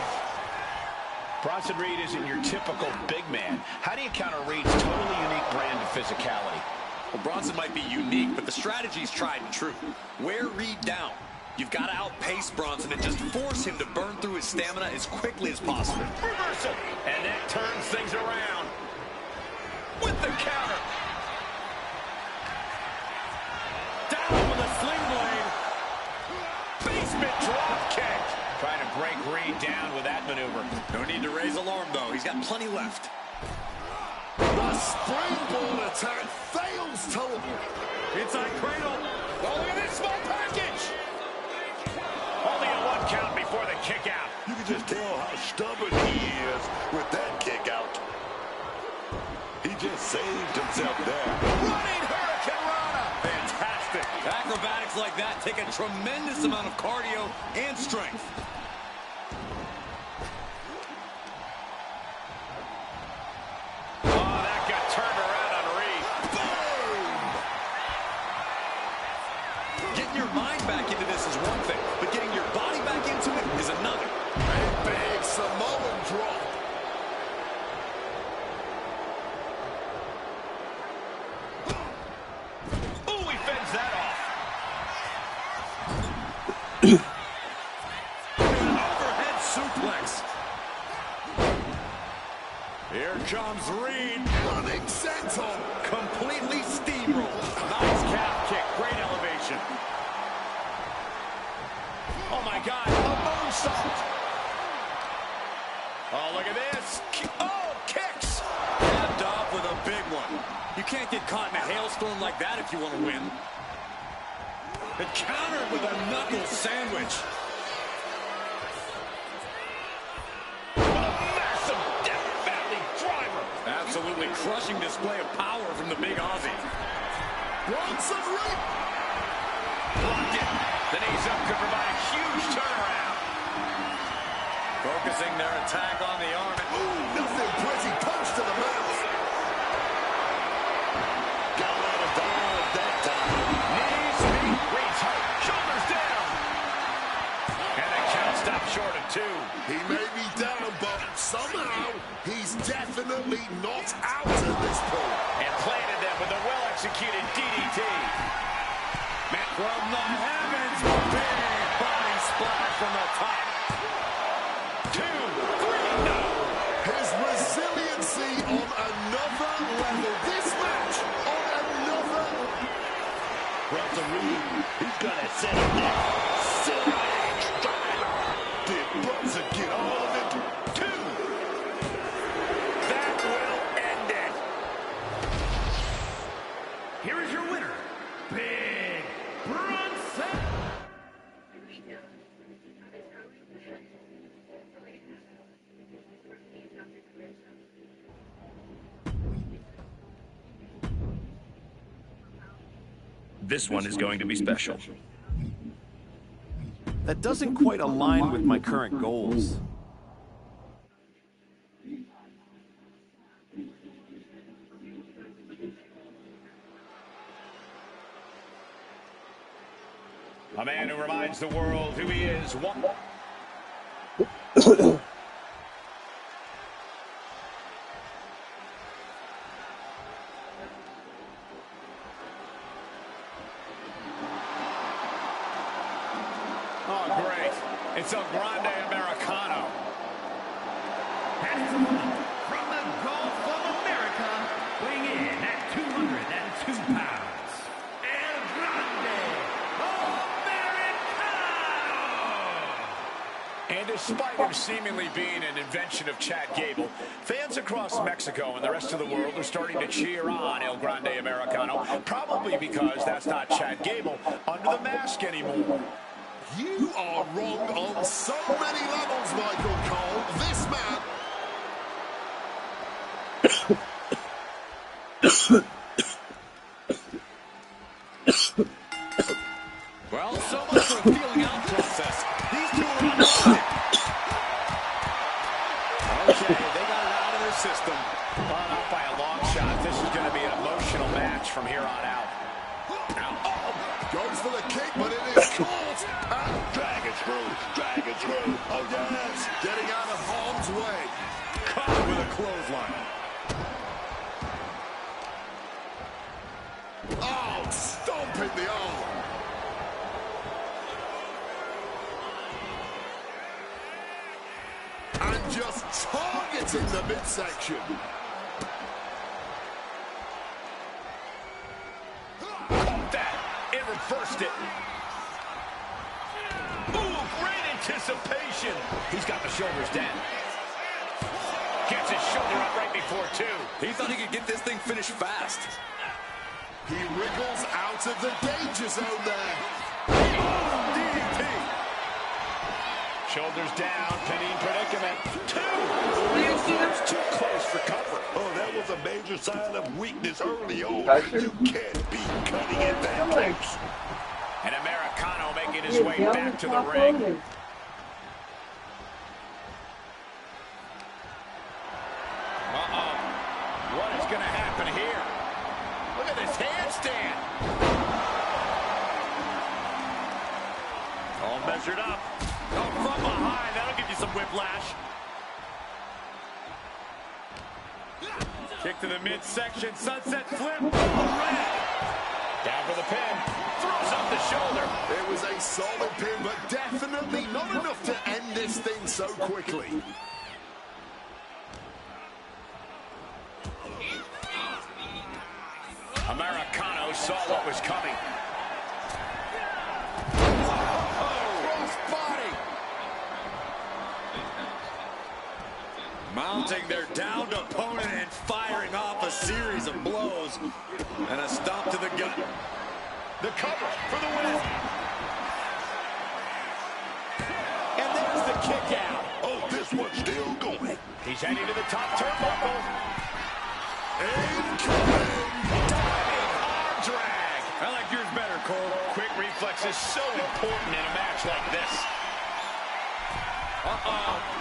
Bronson Reed isn't your typical big man. How do you counter Reed's totally unique brand of physicality? Well, Bronson might be unique, but the strategy's tried and true. Wear Reed down. You've got to outpace Bronson and just force him to burn through his stamina as quickly as possible. Reversal! And that turns things around. With the counter. Down with a sling blade. Basement drop kick. Trying to break Reed down with that maneuver. No need to raise alarm, though. He's got plenty left. The springboard attack fails to... Inside cradle. Oh, look at this small package. Only a one count before the kick out. You can just tell how stubborn he is with that kick out. He just saved himself there. Running Hurricane Rana. Fantastic. Acrobatics like that take a tremendous amount of cardio and strength. Oh, that got turned around on Reed. Boom! Getting your mind back into this is one thing, but getting your body back into it is another. A big Samoan drop. Ooh, he fends that off. An overhead suplex. Here comes arms read. Running senton. Completely steamrolled. Nice calf kick. Great elevation. Oh, my God. A moonsault. Oh, look at this. Oh, kicks. Capped off with a big one. You can't get caught in a hailstorm like that if you want to win. And countered with a knuckle sandwich. Absolutely crushing display of power from the big Aussie. Bronson Reed. Blocked it. The knees up could provide a huge turnaround. Focusing their attack on the arm. Ooh, nothing pretty. Punch to the mouth. Got out of dodge that time. Knees, feet, Reed's hurt. Shoulders down. And a count stop short of 2. He may be down, but somehow he's definitely not out at this point. And planted them with a well-executed DDT. From the heavens, big body splash from the top. 2, 3, no. His resiliency on another level. This match on another. Bronson Reed, he's gonna set it down. Did Bronson get all of it? 2. That will end it. Here is your winner, Big Bronson. This one is going to be special. That doesn't quite align with my current goals. A man who reminds the world who he is. Oh, great. It's El Grande Americano. And it's a woman from the Gulf of America, weighing in at 202 pounds. El Grande Americano! And despite him seemingly being an invention of Chad Gable, fans across Mexico and the rest of the world are starting to cheer on El Grande Americano, probably because that's not Chad Gable under the mask anymore. You are wrong on so many levels, Michael Cole. This man... Well, so much for a feeling out process. These two are unbonded. Okay, they got it out of their system. Brought up by a long shot. This is going to be an emotional match from here on out. Goes for the kick, but it is caught. And dragon screw, dragon screw. Oh, yes. Getting out of harm's way. Caught with a clothesline. Oh, stomping the arm. And just targeting the midsection. Reversed it. Ooh, great anticipation. He's got the shoulders down. Gets his shoulder up right before 2. He thought he could get this thing finished fast. He wriggles out of the danger zone there. Oh, DDT. Shoulders down, pinning predicament. 2. That's too close for cover. Oh, that was a major sign of weakness early on. You can't be cutting it that close. And Americano making his way back to the ring. Uh-oh. What is going to happen here? Look at this handstand. All measured up. Oh, from behind. That'll give you some whiplash. Kick to the midsection. Sunset flip. Red. Down for the pin. Throws up the shoulder. It was a solid pin, but definitely not enough to end this thing so quickly. saw what was coming. Crossbody. Mounting their downed opponent and firing off a series of blows. And a stomp to the gut. The cover for the win. And there's the kick out. Oh, this one's still going. He's heading to the top turnbuckle. Incoming. Diving arm drag. I like yours better, Cole. Quick reflex is so important in a match like this.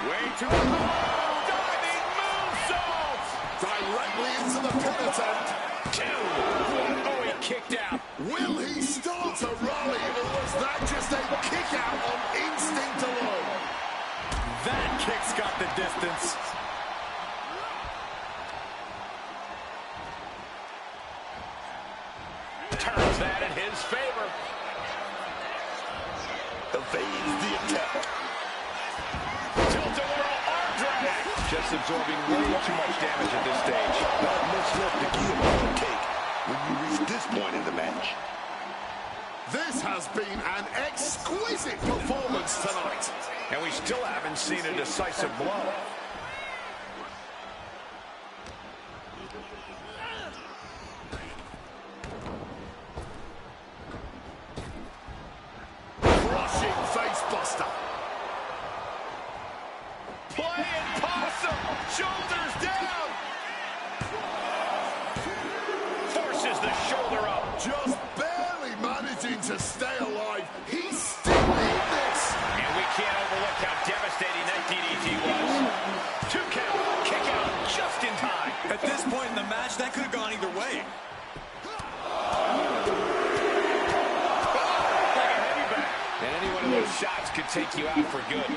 Way too high. Diving moonsault. Directly into the pin attempt. 2. Oh, he kicked out. Will he start to rally, or was that just a kick out on instinct alone? That kick's got the distance. Turns that in his favor. Evades the attack. Tilt-a-whirl arm drag. Just absorbing way too much damage at this stage. Not much left to give or take when you reach this point in the match. This has been an exquisite performance tonight. And we still haven't seen a decisive blow. Crushing facebuster. Playing possum. Shoulders down. Forces the shoulder up. Just barely managing to stay alive. He's still in this. And we can't overlook how devastating that DDT was. 2 count. Kick out just in time. At this point in the match, that could have gone either way. Like a heavy bag. And any one of those shots could take you out for good.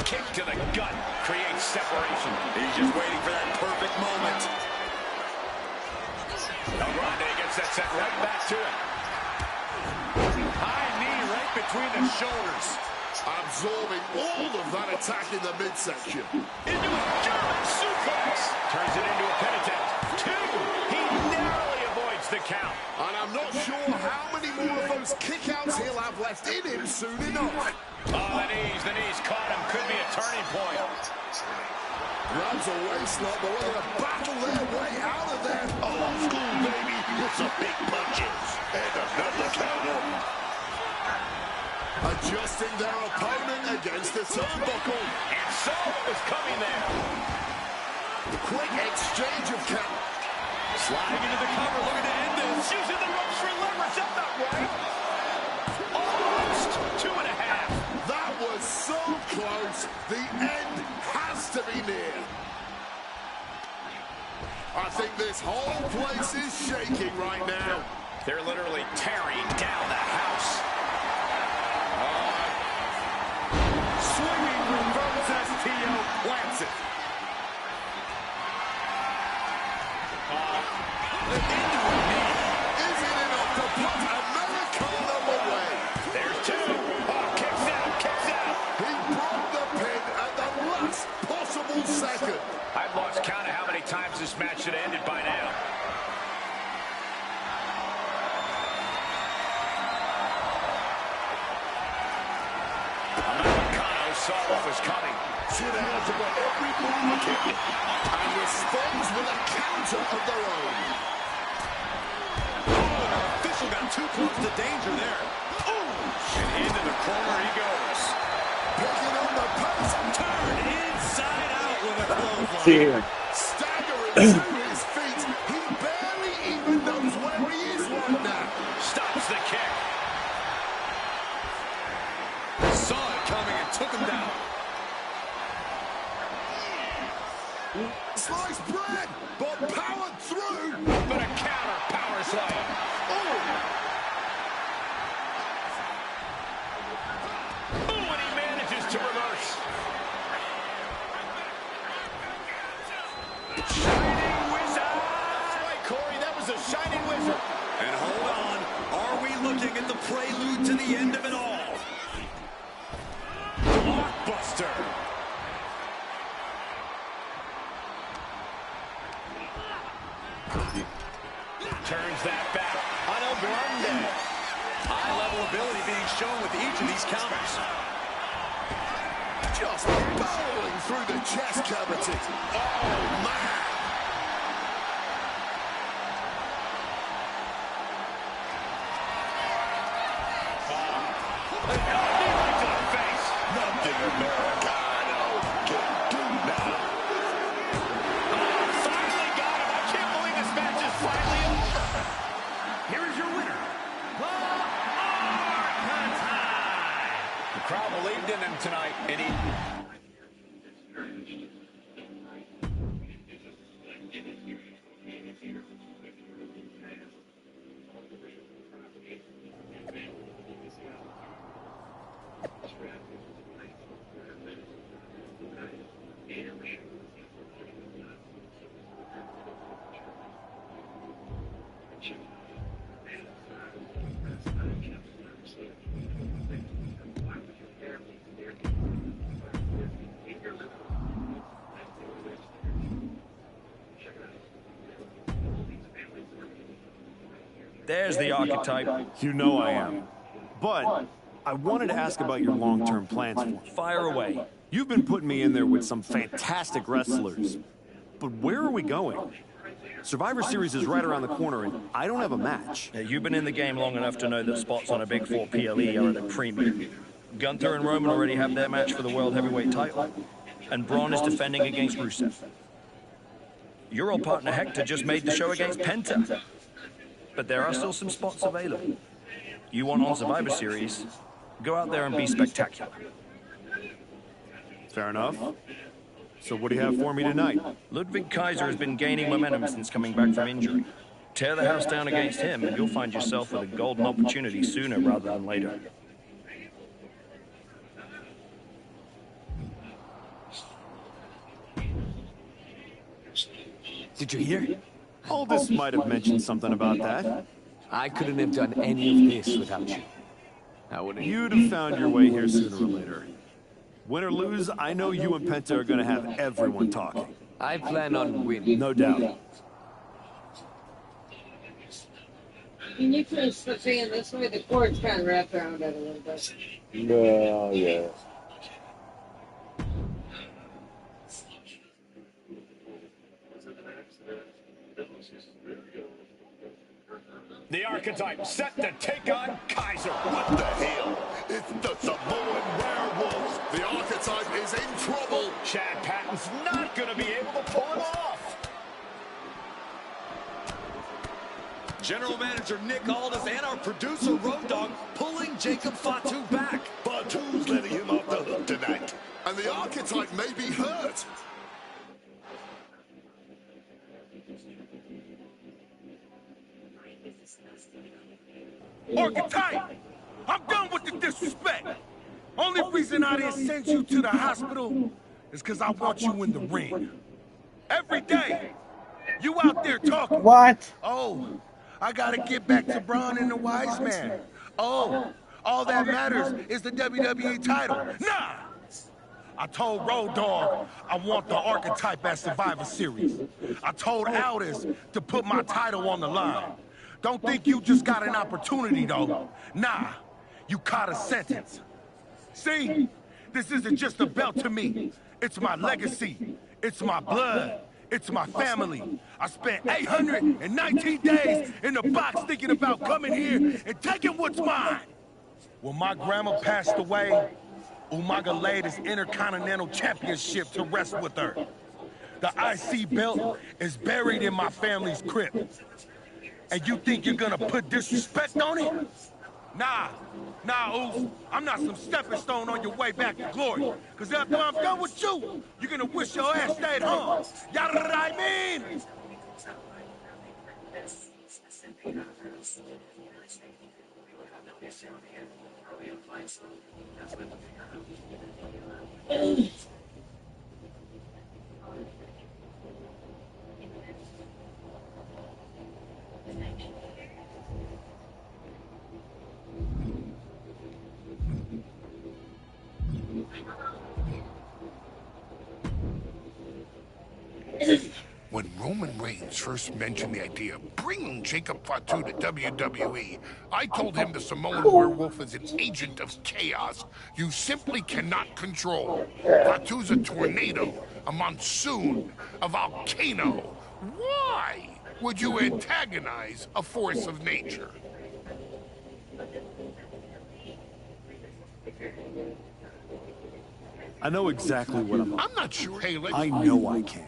Kick to the gut creates separation. He's just waiting for that perfect moment. Grande gets that set right back to him. High knee right between the shoulders. Absorbing all of that attack in the midsection. Into a German suplex. Turns it into a pin attempt. 2. He narrowly avoids the count. And I'm not sure how many more of those kickouts he'll have left in him soon enough. Oh, the knees caught him. Could be a turning point. Grabs a waistline, but they're going to battle their way out of there. Old school, baby, with some big punches. And another counter. Adjusting their opponent against the turnbuckle. And so it was coming there. Quick exchange of count. Sliding into the cover, looking to end this. Using the ropes for leverage. That's not right. Almost 2.5. That was so close. The end has to be near. I think this whole place is shaking right now. They're literally tearing down the house. Swinging reverse STO plants it. Into a knee. Is it enough to put Americana away? There's 2. Oh, kicks out, kicks out. He broke the pin at the last possible second. I've lost count of how many times this match should have ended by now. Americano saw what was coming. Should have had to go every move again. And responds with a counter of their own. Oh, the official got too close to danger there. And into the corner he goes. Picking up the pace. Turned inside out with a clothesline. Staggering to his feet. He barely even knows where he is right now. Stops the kick. Saw it coming and took him down. Sliced bread, but powered through. But a counter power slam. And he manages to reverse. Shining Wizard. That's right, Corey. That was a Shining Wizard. And hold on. Are we looking at the prelude to the end of it all? Blockbuster. that back on a grande. High-level ability being shown with each of these counters. Just barreling through the chest cavity. Oh, man. Nothing Americano can do now. Finally got him. I can't believe this match is finally over. Here is your winner, the Archetype. The crowd believed in him tonight, and he... There's the Archetype. You know I am. But I wanted to ask about your long-term plans for me. Fire away. You've been putting me in there with some fantastic wrestlers. But where are we going? Survivor Series is right around the corner, and I don't have a match. You've been in the game long enough to know that spots on a Big 4 PLE are at a premium. Gunther and Roman already have their match for the World Heavyweight title, and Braun is defending against Rusev. Your old partner Hector just made the show against Penta. But there are still some spots available. You want on Survivor Series, go out there and be spectacular. Fair enough. So what do you have for me tonight? Ludwig Kaiser has been gaining momentum since coming back from injury. Tear the house down against him and you'll find yourself with a golden opportunity sooner rather than later. Did you hear? Aldis might have mentioned something about that. I couldn't have done any of this without you. I wouldn't. You'd have found your way here sooner or later. Win or lose, I know you and Penta are going to have everyone talking. I plan on winning. No doubt. Can you please stop saying this way? The cord's kind of wrapped around it a little bit. No, yeah. The Archetype set to take on Kaiser. What the hell? It's the Samoan werewolves. The Archetype is in trouble. Chad Patton's not going to be able to pull him off. General Manager Nick Aldis and our producer Road Dogg pulling Jacob Fatu back. Fatu's letting him off the hook tonight. And the Archetype may be hurt. Archetype, I'm done with the disrespect. Only reason I didn't send you to the hospital is because I want you in the ring. Every day, you out there talking. What? Oh, I gotta get back to Braun and the Wise Man. Oh, all that matters is the WWE title. Nah! I told Road Dogg I want the Archetype at Survivor Series. I told Aldis to put my title on the line. Don't think you just got an opportunity, though. Nah, you caught a sentence. See, this isn't just a belt to me. It's my legacy. It's my blood. It's my family. I spent 819 days in the box thinking about coming here and taking what's mine. When my grandma passed away, Umaga laid his Intercontinental Championship to rest with her. The IC belt is buried in my family's crypt. And you think you're gonna put disrespect on it? Nah, Oos. I'm not some stepping stone on your way back to glory. Cause after I'm done with you, you're gonna wish your ass stayed home. You know what I mean? When Roman Reigns first mentioned the idea of bringing Jacob Fatu to WWE, I told him the Samoan werewolf is an agent of chaos you simply cannot control. Fatu's a tornado, a monsoon, a volcano. Why would you antagonize a force of nature? I know exactly what I'm not sure. Hey, I know I can.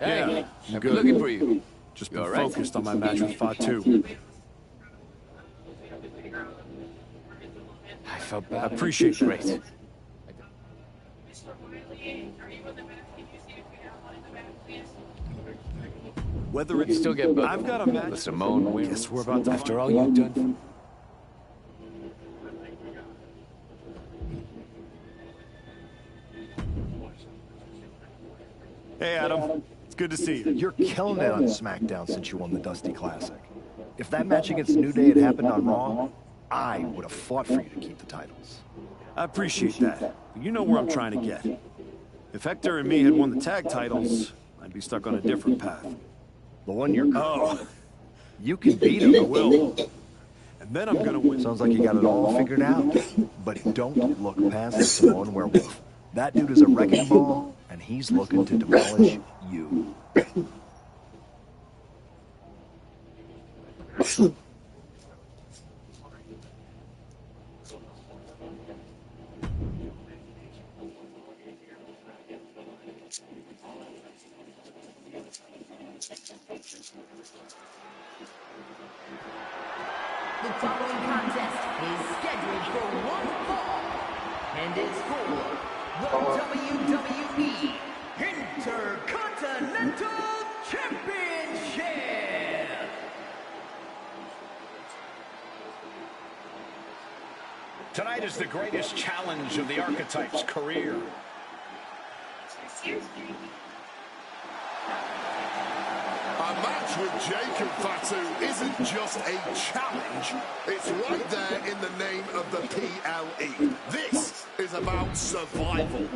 Hey, I'm I've good. been looking for you. Just You been all right? focused on my match with Fatu. I felt I bad. appreciate that. Great. Whether it's Still get booked. I've got a match. The Samoan win. Guess we're about to. After all you've done. Hey, Adam. It's good to see you. You're killing it on SmackDown since you won the Dusty Classic. If that match against New Day had happened on Raw, I would have fought for you to keep the titles. I appreciate that. You know where I'm trying to get. If Hector and me had won the tag titles, I'd be stuck on a different path. The one you're... Oh. You can beat him. I will. And then I'm gonna win. Sounds like you got it all figured out. But don't look past the Samoan werewolf. That dude is a wrecking ball, and he's looking to demolish you. The following contest is scheduled for one fall and is for the WWE Intercontinental Championship. Tonight is the greatest challenge of the Archetype's career. A match with Jacob Fatu isn't just a challenge, it's right there in the name of the PLE. This is about survival.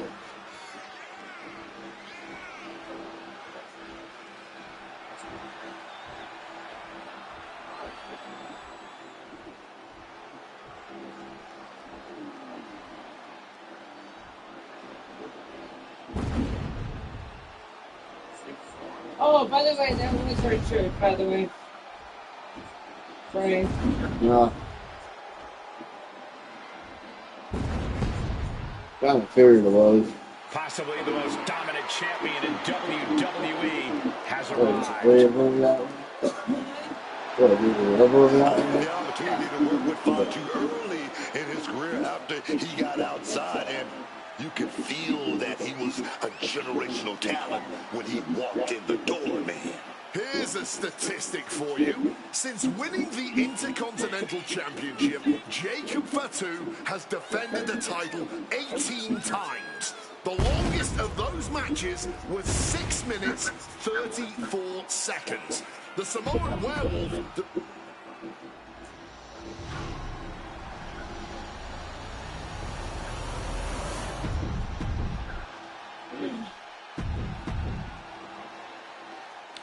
Oh, by the way, that was her shirt, by the way. Right. Yeah. Kind of figured it was. Possibly the most dominant champion in WWE has What, arrived. three of them got one? What, did the other one got one? The opportunity to work with Fatu early in his career after he got outside, and you could feel that he was a generational talent when he walked in the door, man. Here's a statistic for you. Since winning the Intercontinental Championship, Jacob Fatu has defended the title 18 times. The longest of those matches was 6 minutes, 34 seconds. The Samoan werewolf...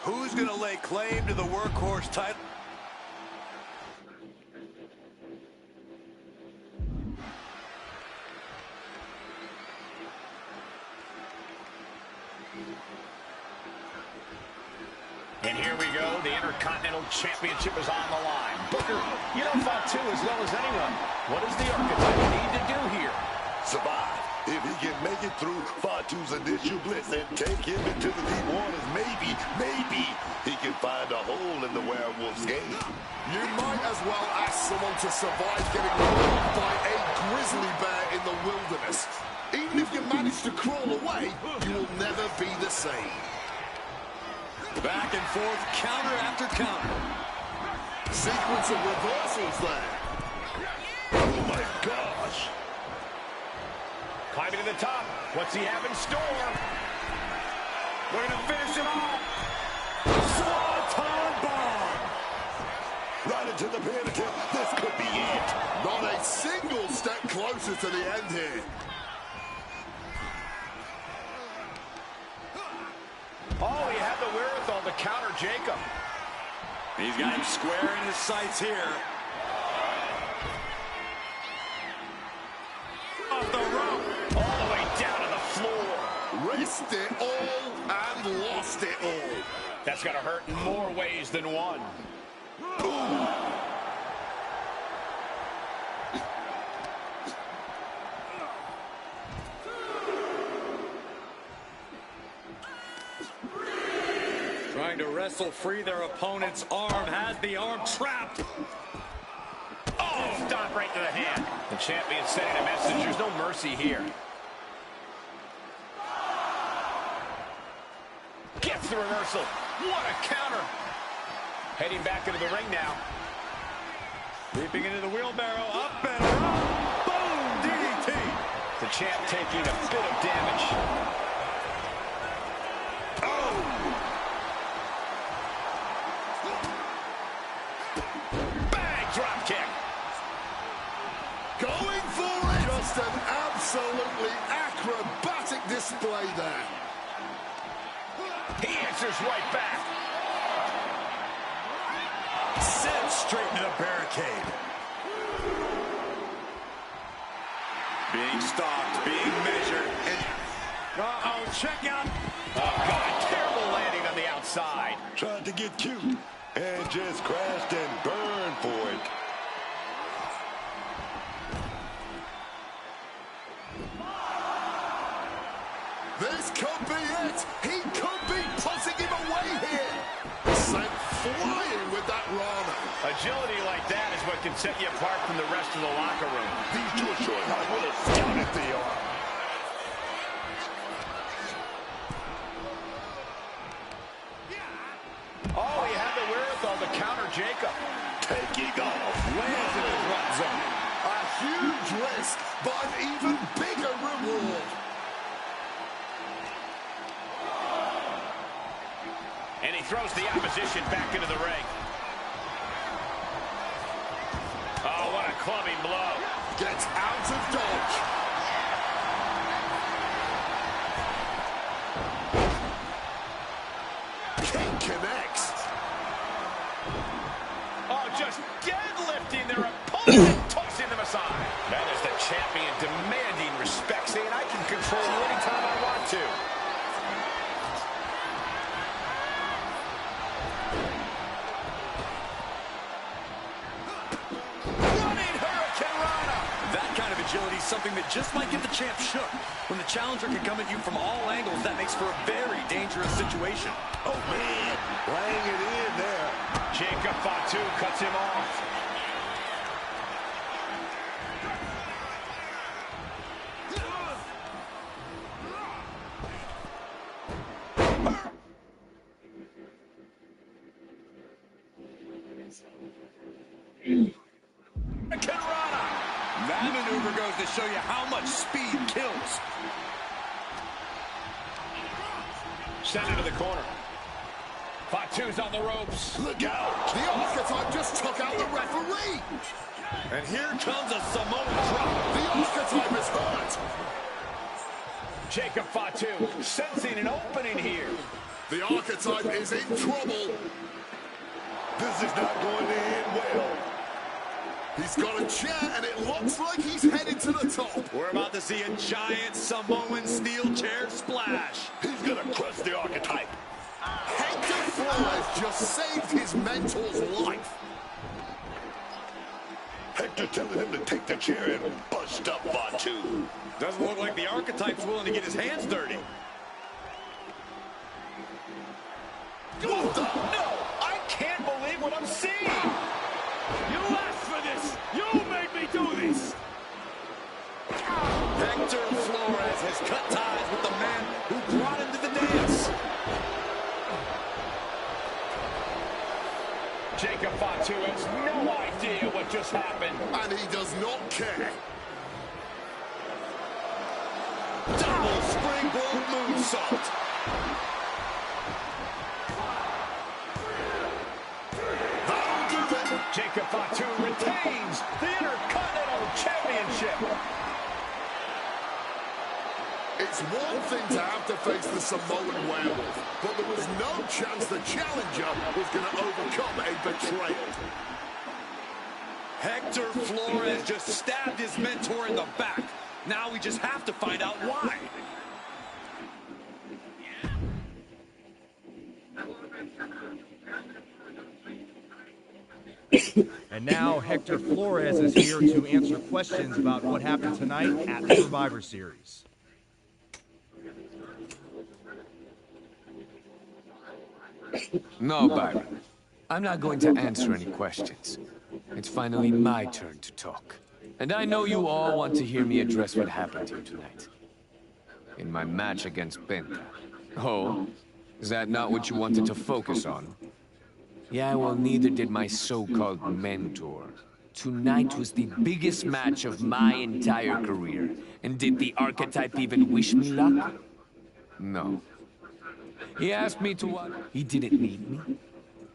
Who's going to lay claim to the workhorse title? And here we go. The Intercontinental Championship is on the line. Booker, you know Fatu as well as anyone. What does the Archetype need to do here? Survive. If he can make it through Fatu's initial blitz and take him into the deep waters, maybe he can find a hole in the werewolf's game. You might as well ask someone to survive getting mauled by a grizzly bear in the wilderness. Even if you manage to crawl away, you will never be the same. Back and forth, counter after counter. Sequence of reversals there. Oh my gosh. Climbing to the top. What's he have in store? We're going to finish him off. Swanton bomb. Right into the pin. This could be it. Not a single step closer to the end here. Oh, he had the wherewithal to counter Jacob. He's got him square in his sights here. Off the rope. All the way down to the floor. Risked it all and lost it all. That's got to hurt in more ways than one. Ooh. Trying to wrestle free their opponent's arm, has the arm trapped. Oh, stop right to the hand. The champion sending a message, there's no mercy here. Gets the reversal. What a counter. Heading back into the ring now. Leaping into the wheelbarrow, up and around. Boom, DDT. The champ taking a bit of damage. Going for it! Just an absolutely acrobatic display there. He answers right back. Sent straight into the barricade. Being stopped, being measured. Uh-oh, check out. Oh, God, terrible landing on the outside. Tried to get cute and just crashed and burned for it. This could be it. He could be putting him away here. Sent flying with that Rana. Agility like that is what can set you apart from the rest of the locker room. These two are showing how well scouted they are. Oh, he had the wherewithal to counter Jacob. Taking off. Lands in the drop zone. A huge risk, but an even bigger reward. And he throws the opposition back into the ring. Oh, what a clubbing blow. Gets out of dodge. King connects. Oh, just deadlifting their opponent, tossing them aside. That is the champion demanding respect, saying I can control you anytime I want to. Something that just might get the champ shook. When the challenger can come at you from all angles, that makes for a very dangerous situation. Oh, man. Laying it in there. Jacob Fatu cuts him off. That maneuver goes to show you how much speed kills. Send it to the corner. Fatu's on the ropes. Look out! The Archetype just took out the referee. And here comes a Samoan drop. The Archetype is hurt. Jacob Fatu sensing an opening here. The Archetype is in trouble. This is not going to end well. He's got a chair, and it looks like he's headed to the top. We're about to see a giant Samoan steel chair splash. He's going to crush the Archetype. Hector Flores just saved his mentor's life. Hector telling him to take the chair and bust up Fatu. Doesn't look like the Archetype's willing to get his hands dirty. Oh, no! I can't believe what I'm seeing! You asked for this! You made me do this! Hector Flores has cut ties with the man who brought him to the dance. Jacob Fatu has no idea what just happened. And he does not care. Double springboard moonsault. Jacob Fatu retains the Intercontinental Championship. It's one thing to have to face the Samoan werewolf, but there was no chance the challenger was going to overcome a betrayal. Hector Flores just stabbed his mentor in the back. Now we just have to find out why. And now Hector Flores is here to answer questions about what happened tonight at the Survivor Series. No, Byron. I'm not going to answer any questions. It's finally my turn to talk. And I know you all want to hear me address what happened here tonight. In my match against Penta. Oh? Is that not what you wanted to focus on? Yeah, well, neither did my so-called mentor. Tonight was the biggest match of my entire career. And did the archetype even wish me luck? No. He asked me to what? He didn't need me.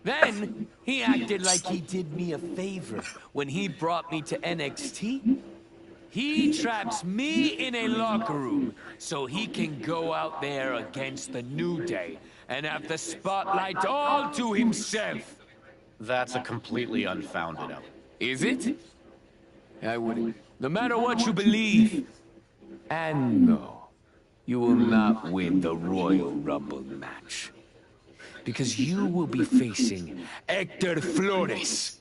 Then, he acted like he did me a favor when he brought me to NXT. He traps me in a locker room so he can go out there against the New Day and have the spotlight all to himself. That's a completely unfounded element. Is it? I wouldn't. No matter what you believe. And no, you will not win the Royal Rumble match. Because you will be facing Hector Flores.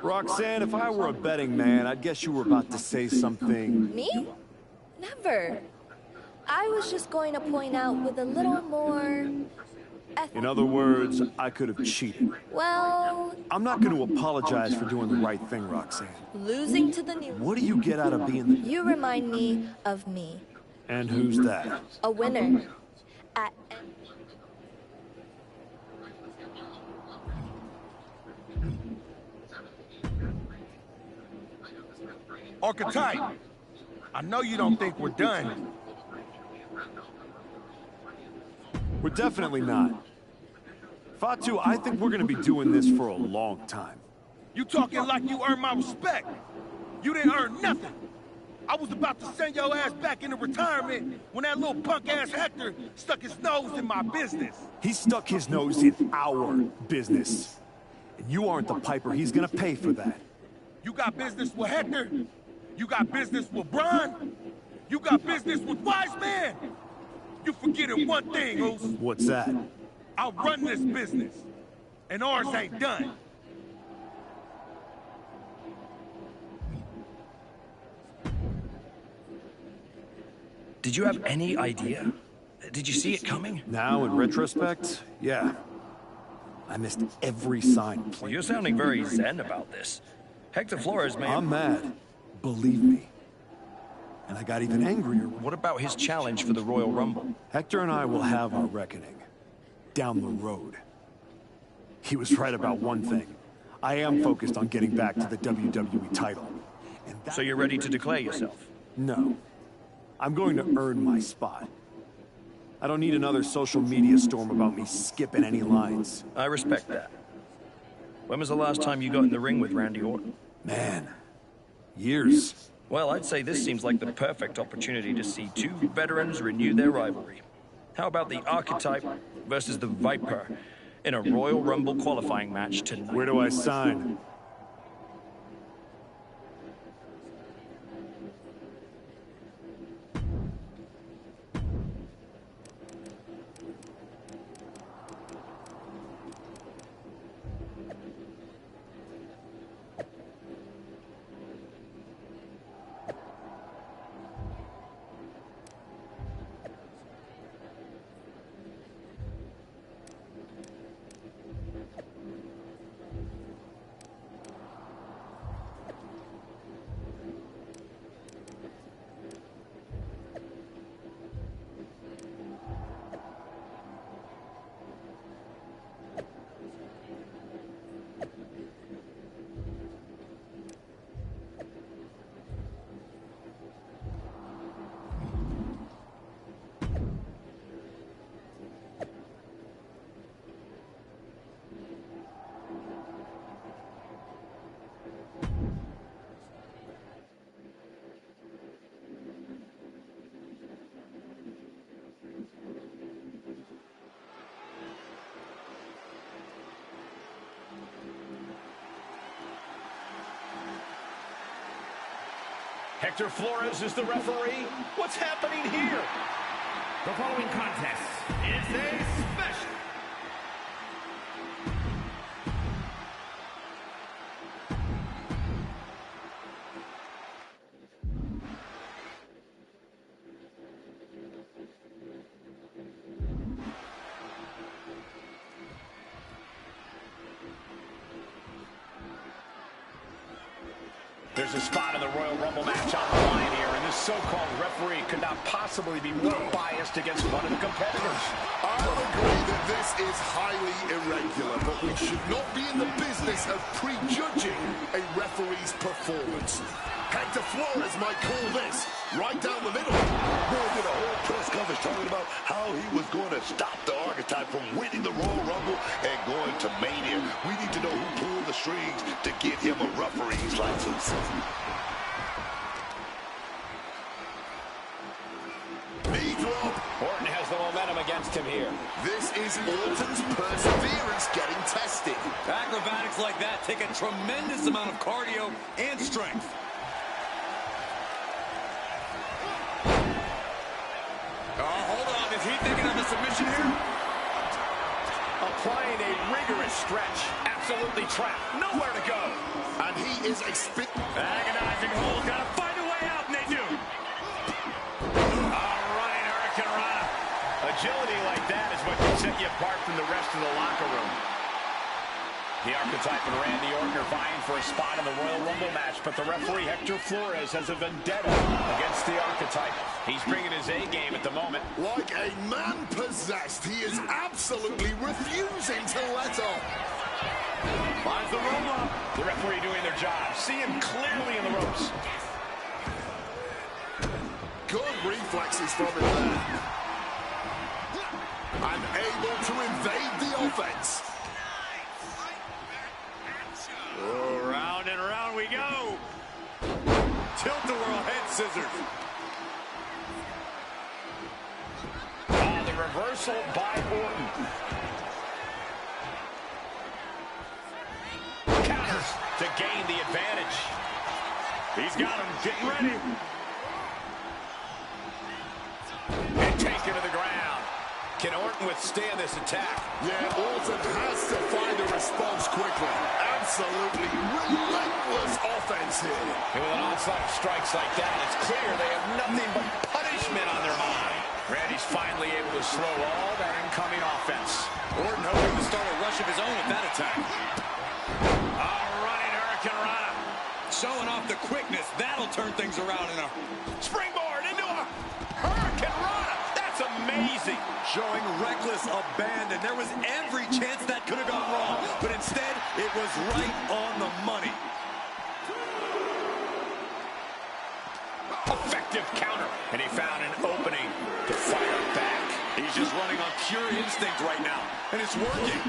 Roxanne, if I were a betting man, I'd guess you were about to say something... Me? Never. I was just going to point out with a little more... In other words, I could have cheated. Well... I'm not going to apologize for doing the right thing, Roxanne. Losing to the new... What do you get out of being the... You remind me of me. And who's that? A winner. At... Archetype, I know you don't think we're done. We're definitely not. Fatu, I think we're gonna be doing this for a long time. You talking like you earned my respect. You didn't earn nothing. I was about to send your ass back into retirement when that little punk-ass Hector stuck his nose in my business. He stuck his nose in our business. And you aren't the piper he's gonna pay for that. You got business with Hector? You got business with Braun? You got business with Wise Man? You forgetting one thing, Oos. What's that? I run this business, and ours ain't done. Did you have any idea? Did you see it coming? Now, in retrospect, yeah. I missed every sign. Well, you're sounding very zen about this. Hector Flores may have... I'm mad. Believe me. And I got even angrier. What about his challenge for the Royal Rumble? Hector and I will have our reckoning. Down the road. He was right about one thing. I am focused on getting back to the WWE title. And so you're ready to declare yourself? No. I'm going to earn my spot. I don't need another social media storm about me skipping any lines. I respect that. When was the last time you got in the ring with Randy Orton? Man, years. Well, I'd say this seems like the perfect opportunity to see two veterans renew their rivalry. How about the Archetype versus the Viper in a Royal Rumble qualifying match tonight? Where do I sign? Hector Flores is the referee. What's happening here? The following contest is a special. There's a spot in the Royal Rumble match on the line here, and this so-called referee could not possibly be more biased against one of the competitors. I'll agree that this is highly irregular, but we should not be in the business of prejudging a referee's performance. Hector Flores might call this right down the middle. Boy did a whole press conference talking about how he was going to stop the Archetype from winning the Royal Rumble and going to Mania. We need to know who pulled the strings to get him a referee's license. Knee drop. Orton has the momentum against him here. This is Orton's perseverance getting tested. Acrobatics like that take a tremendous amount of cardio and strength. Hold on. Is he thinking of a submission here? Applying a rigorous stretch. Absolutely trapped. Nowhere to go. And he is agonizing hold. Got to find a way out, and they do. Running Hurricane Rana. Agility like that is what can set you apart from the rest of the locker room. The Archetype and Randy Orton are vying for a spot in the Royal Rumble match, but the referee Hector Flores has a vendetta against the Archetype. He's bringing his A game at the moment. Like a man possessed, he is absolutely refusing to let up. Finds the roll up. The referee doing their job. See him clearly in the ropes. Good reflexes from him there. And able to invade the offense. Oh, round and round we go. Tilt-a-whirl head scissors. The reversal by Orton. Counters to gain the advantage. He's got him getting ready. And taken to the ground. Can Orton withstand this attack? Yeah, Orton has to find a response quickly. Absolutely relentless offense here. And with an onslaught of strikes like that, it's clear they have nothing but punishment on their mind. Randy's finally able to slow all that incoming offense. Orton hoping to start a rush of his own with that attack. Running Hurricane Rana. Showing off the quickness. That'll turn things around in a springboard into a Hurricane Rana. That's amazing. Showing reckless abandon. There was every chance that could have gone wrong, but instead, it was right on the money. Effective counter, and he found an opening to fire back. He's just running on pure instinct right now, and it's working.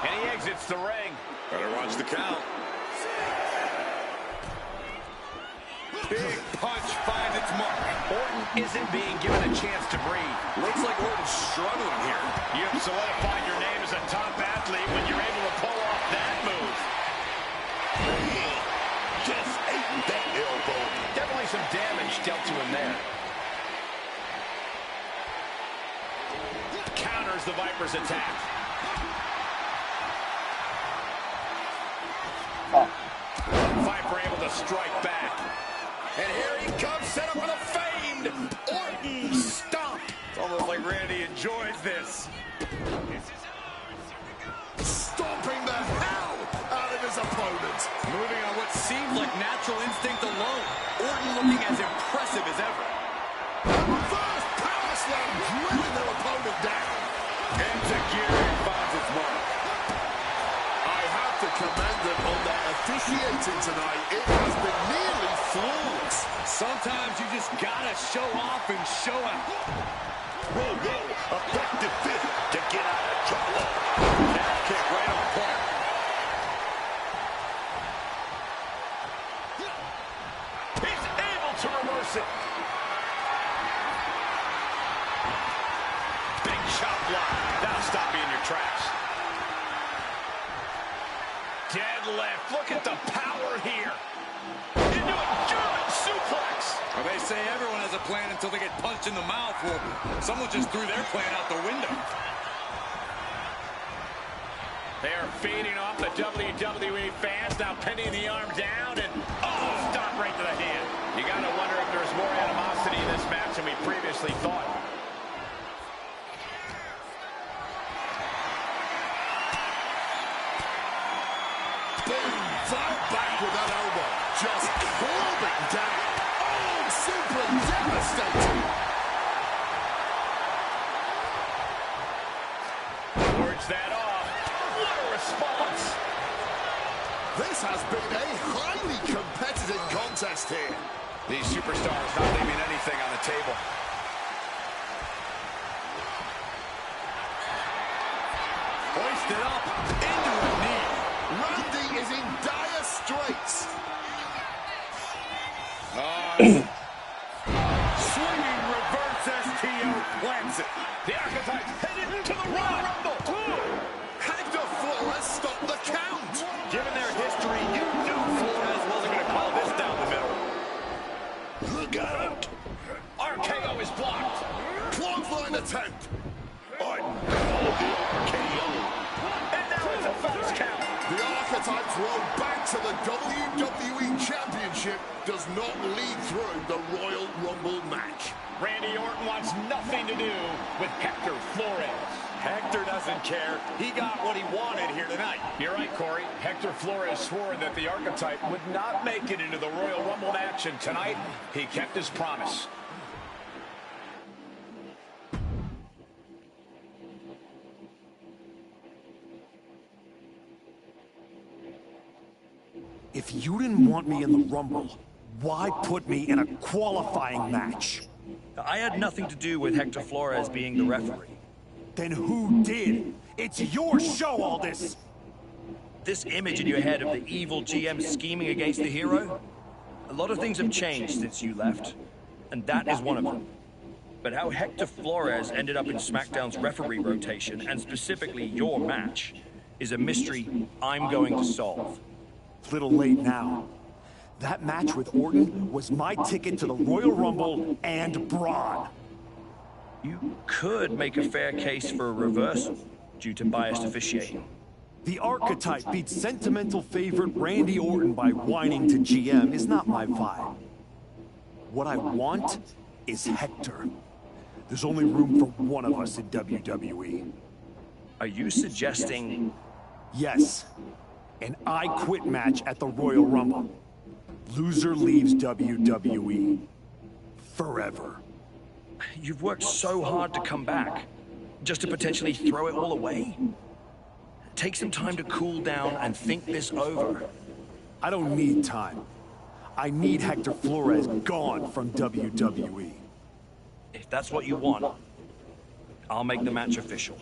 And he exits the ring. Better watch the count. Big punch finds its mark. Orton isn't being given a chance to breathe. Looks like Orton's struggling here. You have solidified your name as a top athlete when you're able to pull off that move. Just ate that elbow. Definitely some damage dealt to him there. Counters the Viper's attack. Viper able to strike back. And here he comes, set up with a feigned Orton stomp. It's almost like Randy enjoys this. Stomping the hell out of his opponent. Moving on what seemed like natural instinct alone. Orton looking as impressive as ever. Reverse power slam, drilling their opponent down. Into gear and finds its mark. I have to commend them on their officiating tonight. It has been nearly flawless. Sometimes you just gotta show off and show out. Whoa, effective fist to get out of trouble. That kick right on point. He's able to reverse it. Big chop block. That'll stop you in your tracks. Deadlift. Look at the power here. Into a German suplex. Well, they say everyone has a plan until they get punched in the mouth. Well, someone just threw their plan out the window. They are feeding off the WWE fans, now pinning the arm down, and stop right to the hand. You got to wonder if there's more animosity in this match than we previously thought. Boom! Flat back with that elbow. Just clubbing down. Oh, simply devastating. Words that off. What a response. This has been a highly competitive contest here. These superstars not leaving anything on the table. Hoisted up into a knee. Randy is in dire straits. Swinging reverse STO plants it. The Archetype headed into the Royal Rumble. Hector Flores stopped the count. Given their history, you knew Flores wasn't going to call this down the middle. Look out! RKO is blocked. Clothesline attempt. RKO. And now it's a fast count. The Archetype's road back to the WWE Championship does not lead through the Royal Rumble match. Randy Orton wants nothing to do with Hector Flores. Hector doesn't care. He got what he wanted here tonight. You're right, Corey. Hector Flores swore that the Archetype would not make it into the Royal Rumble match, and tonight he kept his promise. If you didn't want me in the Rumble, why put me in a qualifying match? I had nothing to do with Hector Flores being the referee. Then who did? It's your show, all this! This image in your head of the evil GM scheming against the hero? A lot of things have changed since you left, and that is one of them. But how Hector Flores ended up in SmackDown's referee rotation, and specifically your match, is a mystery I'm going to solve. Little late now. That match with Orton was my ticket to the Royal Rumble and Braun. You could make a fair case for a reversal due to biased officiating. The Archetype beat sentimental favorite Randy Orton by whining to GM is not my vibe. What I want is Hector. There's only room for one of us in WWE. Are you suggesting... Yes. An I Quit match at the Royal Rumble. Loser leaves WWE. Forever. You've worked so hard to come back, just to potentially throw it all away? Take some time to cool down and think this over. I don't need time. I need Hector Flores gone from WWE. If that's what you want, I'll make the match official.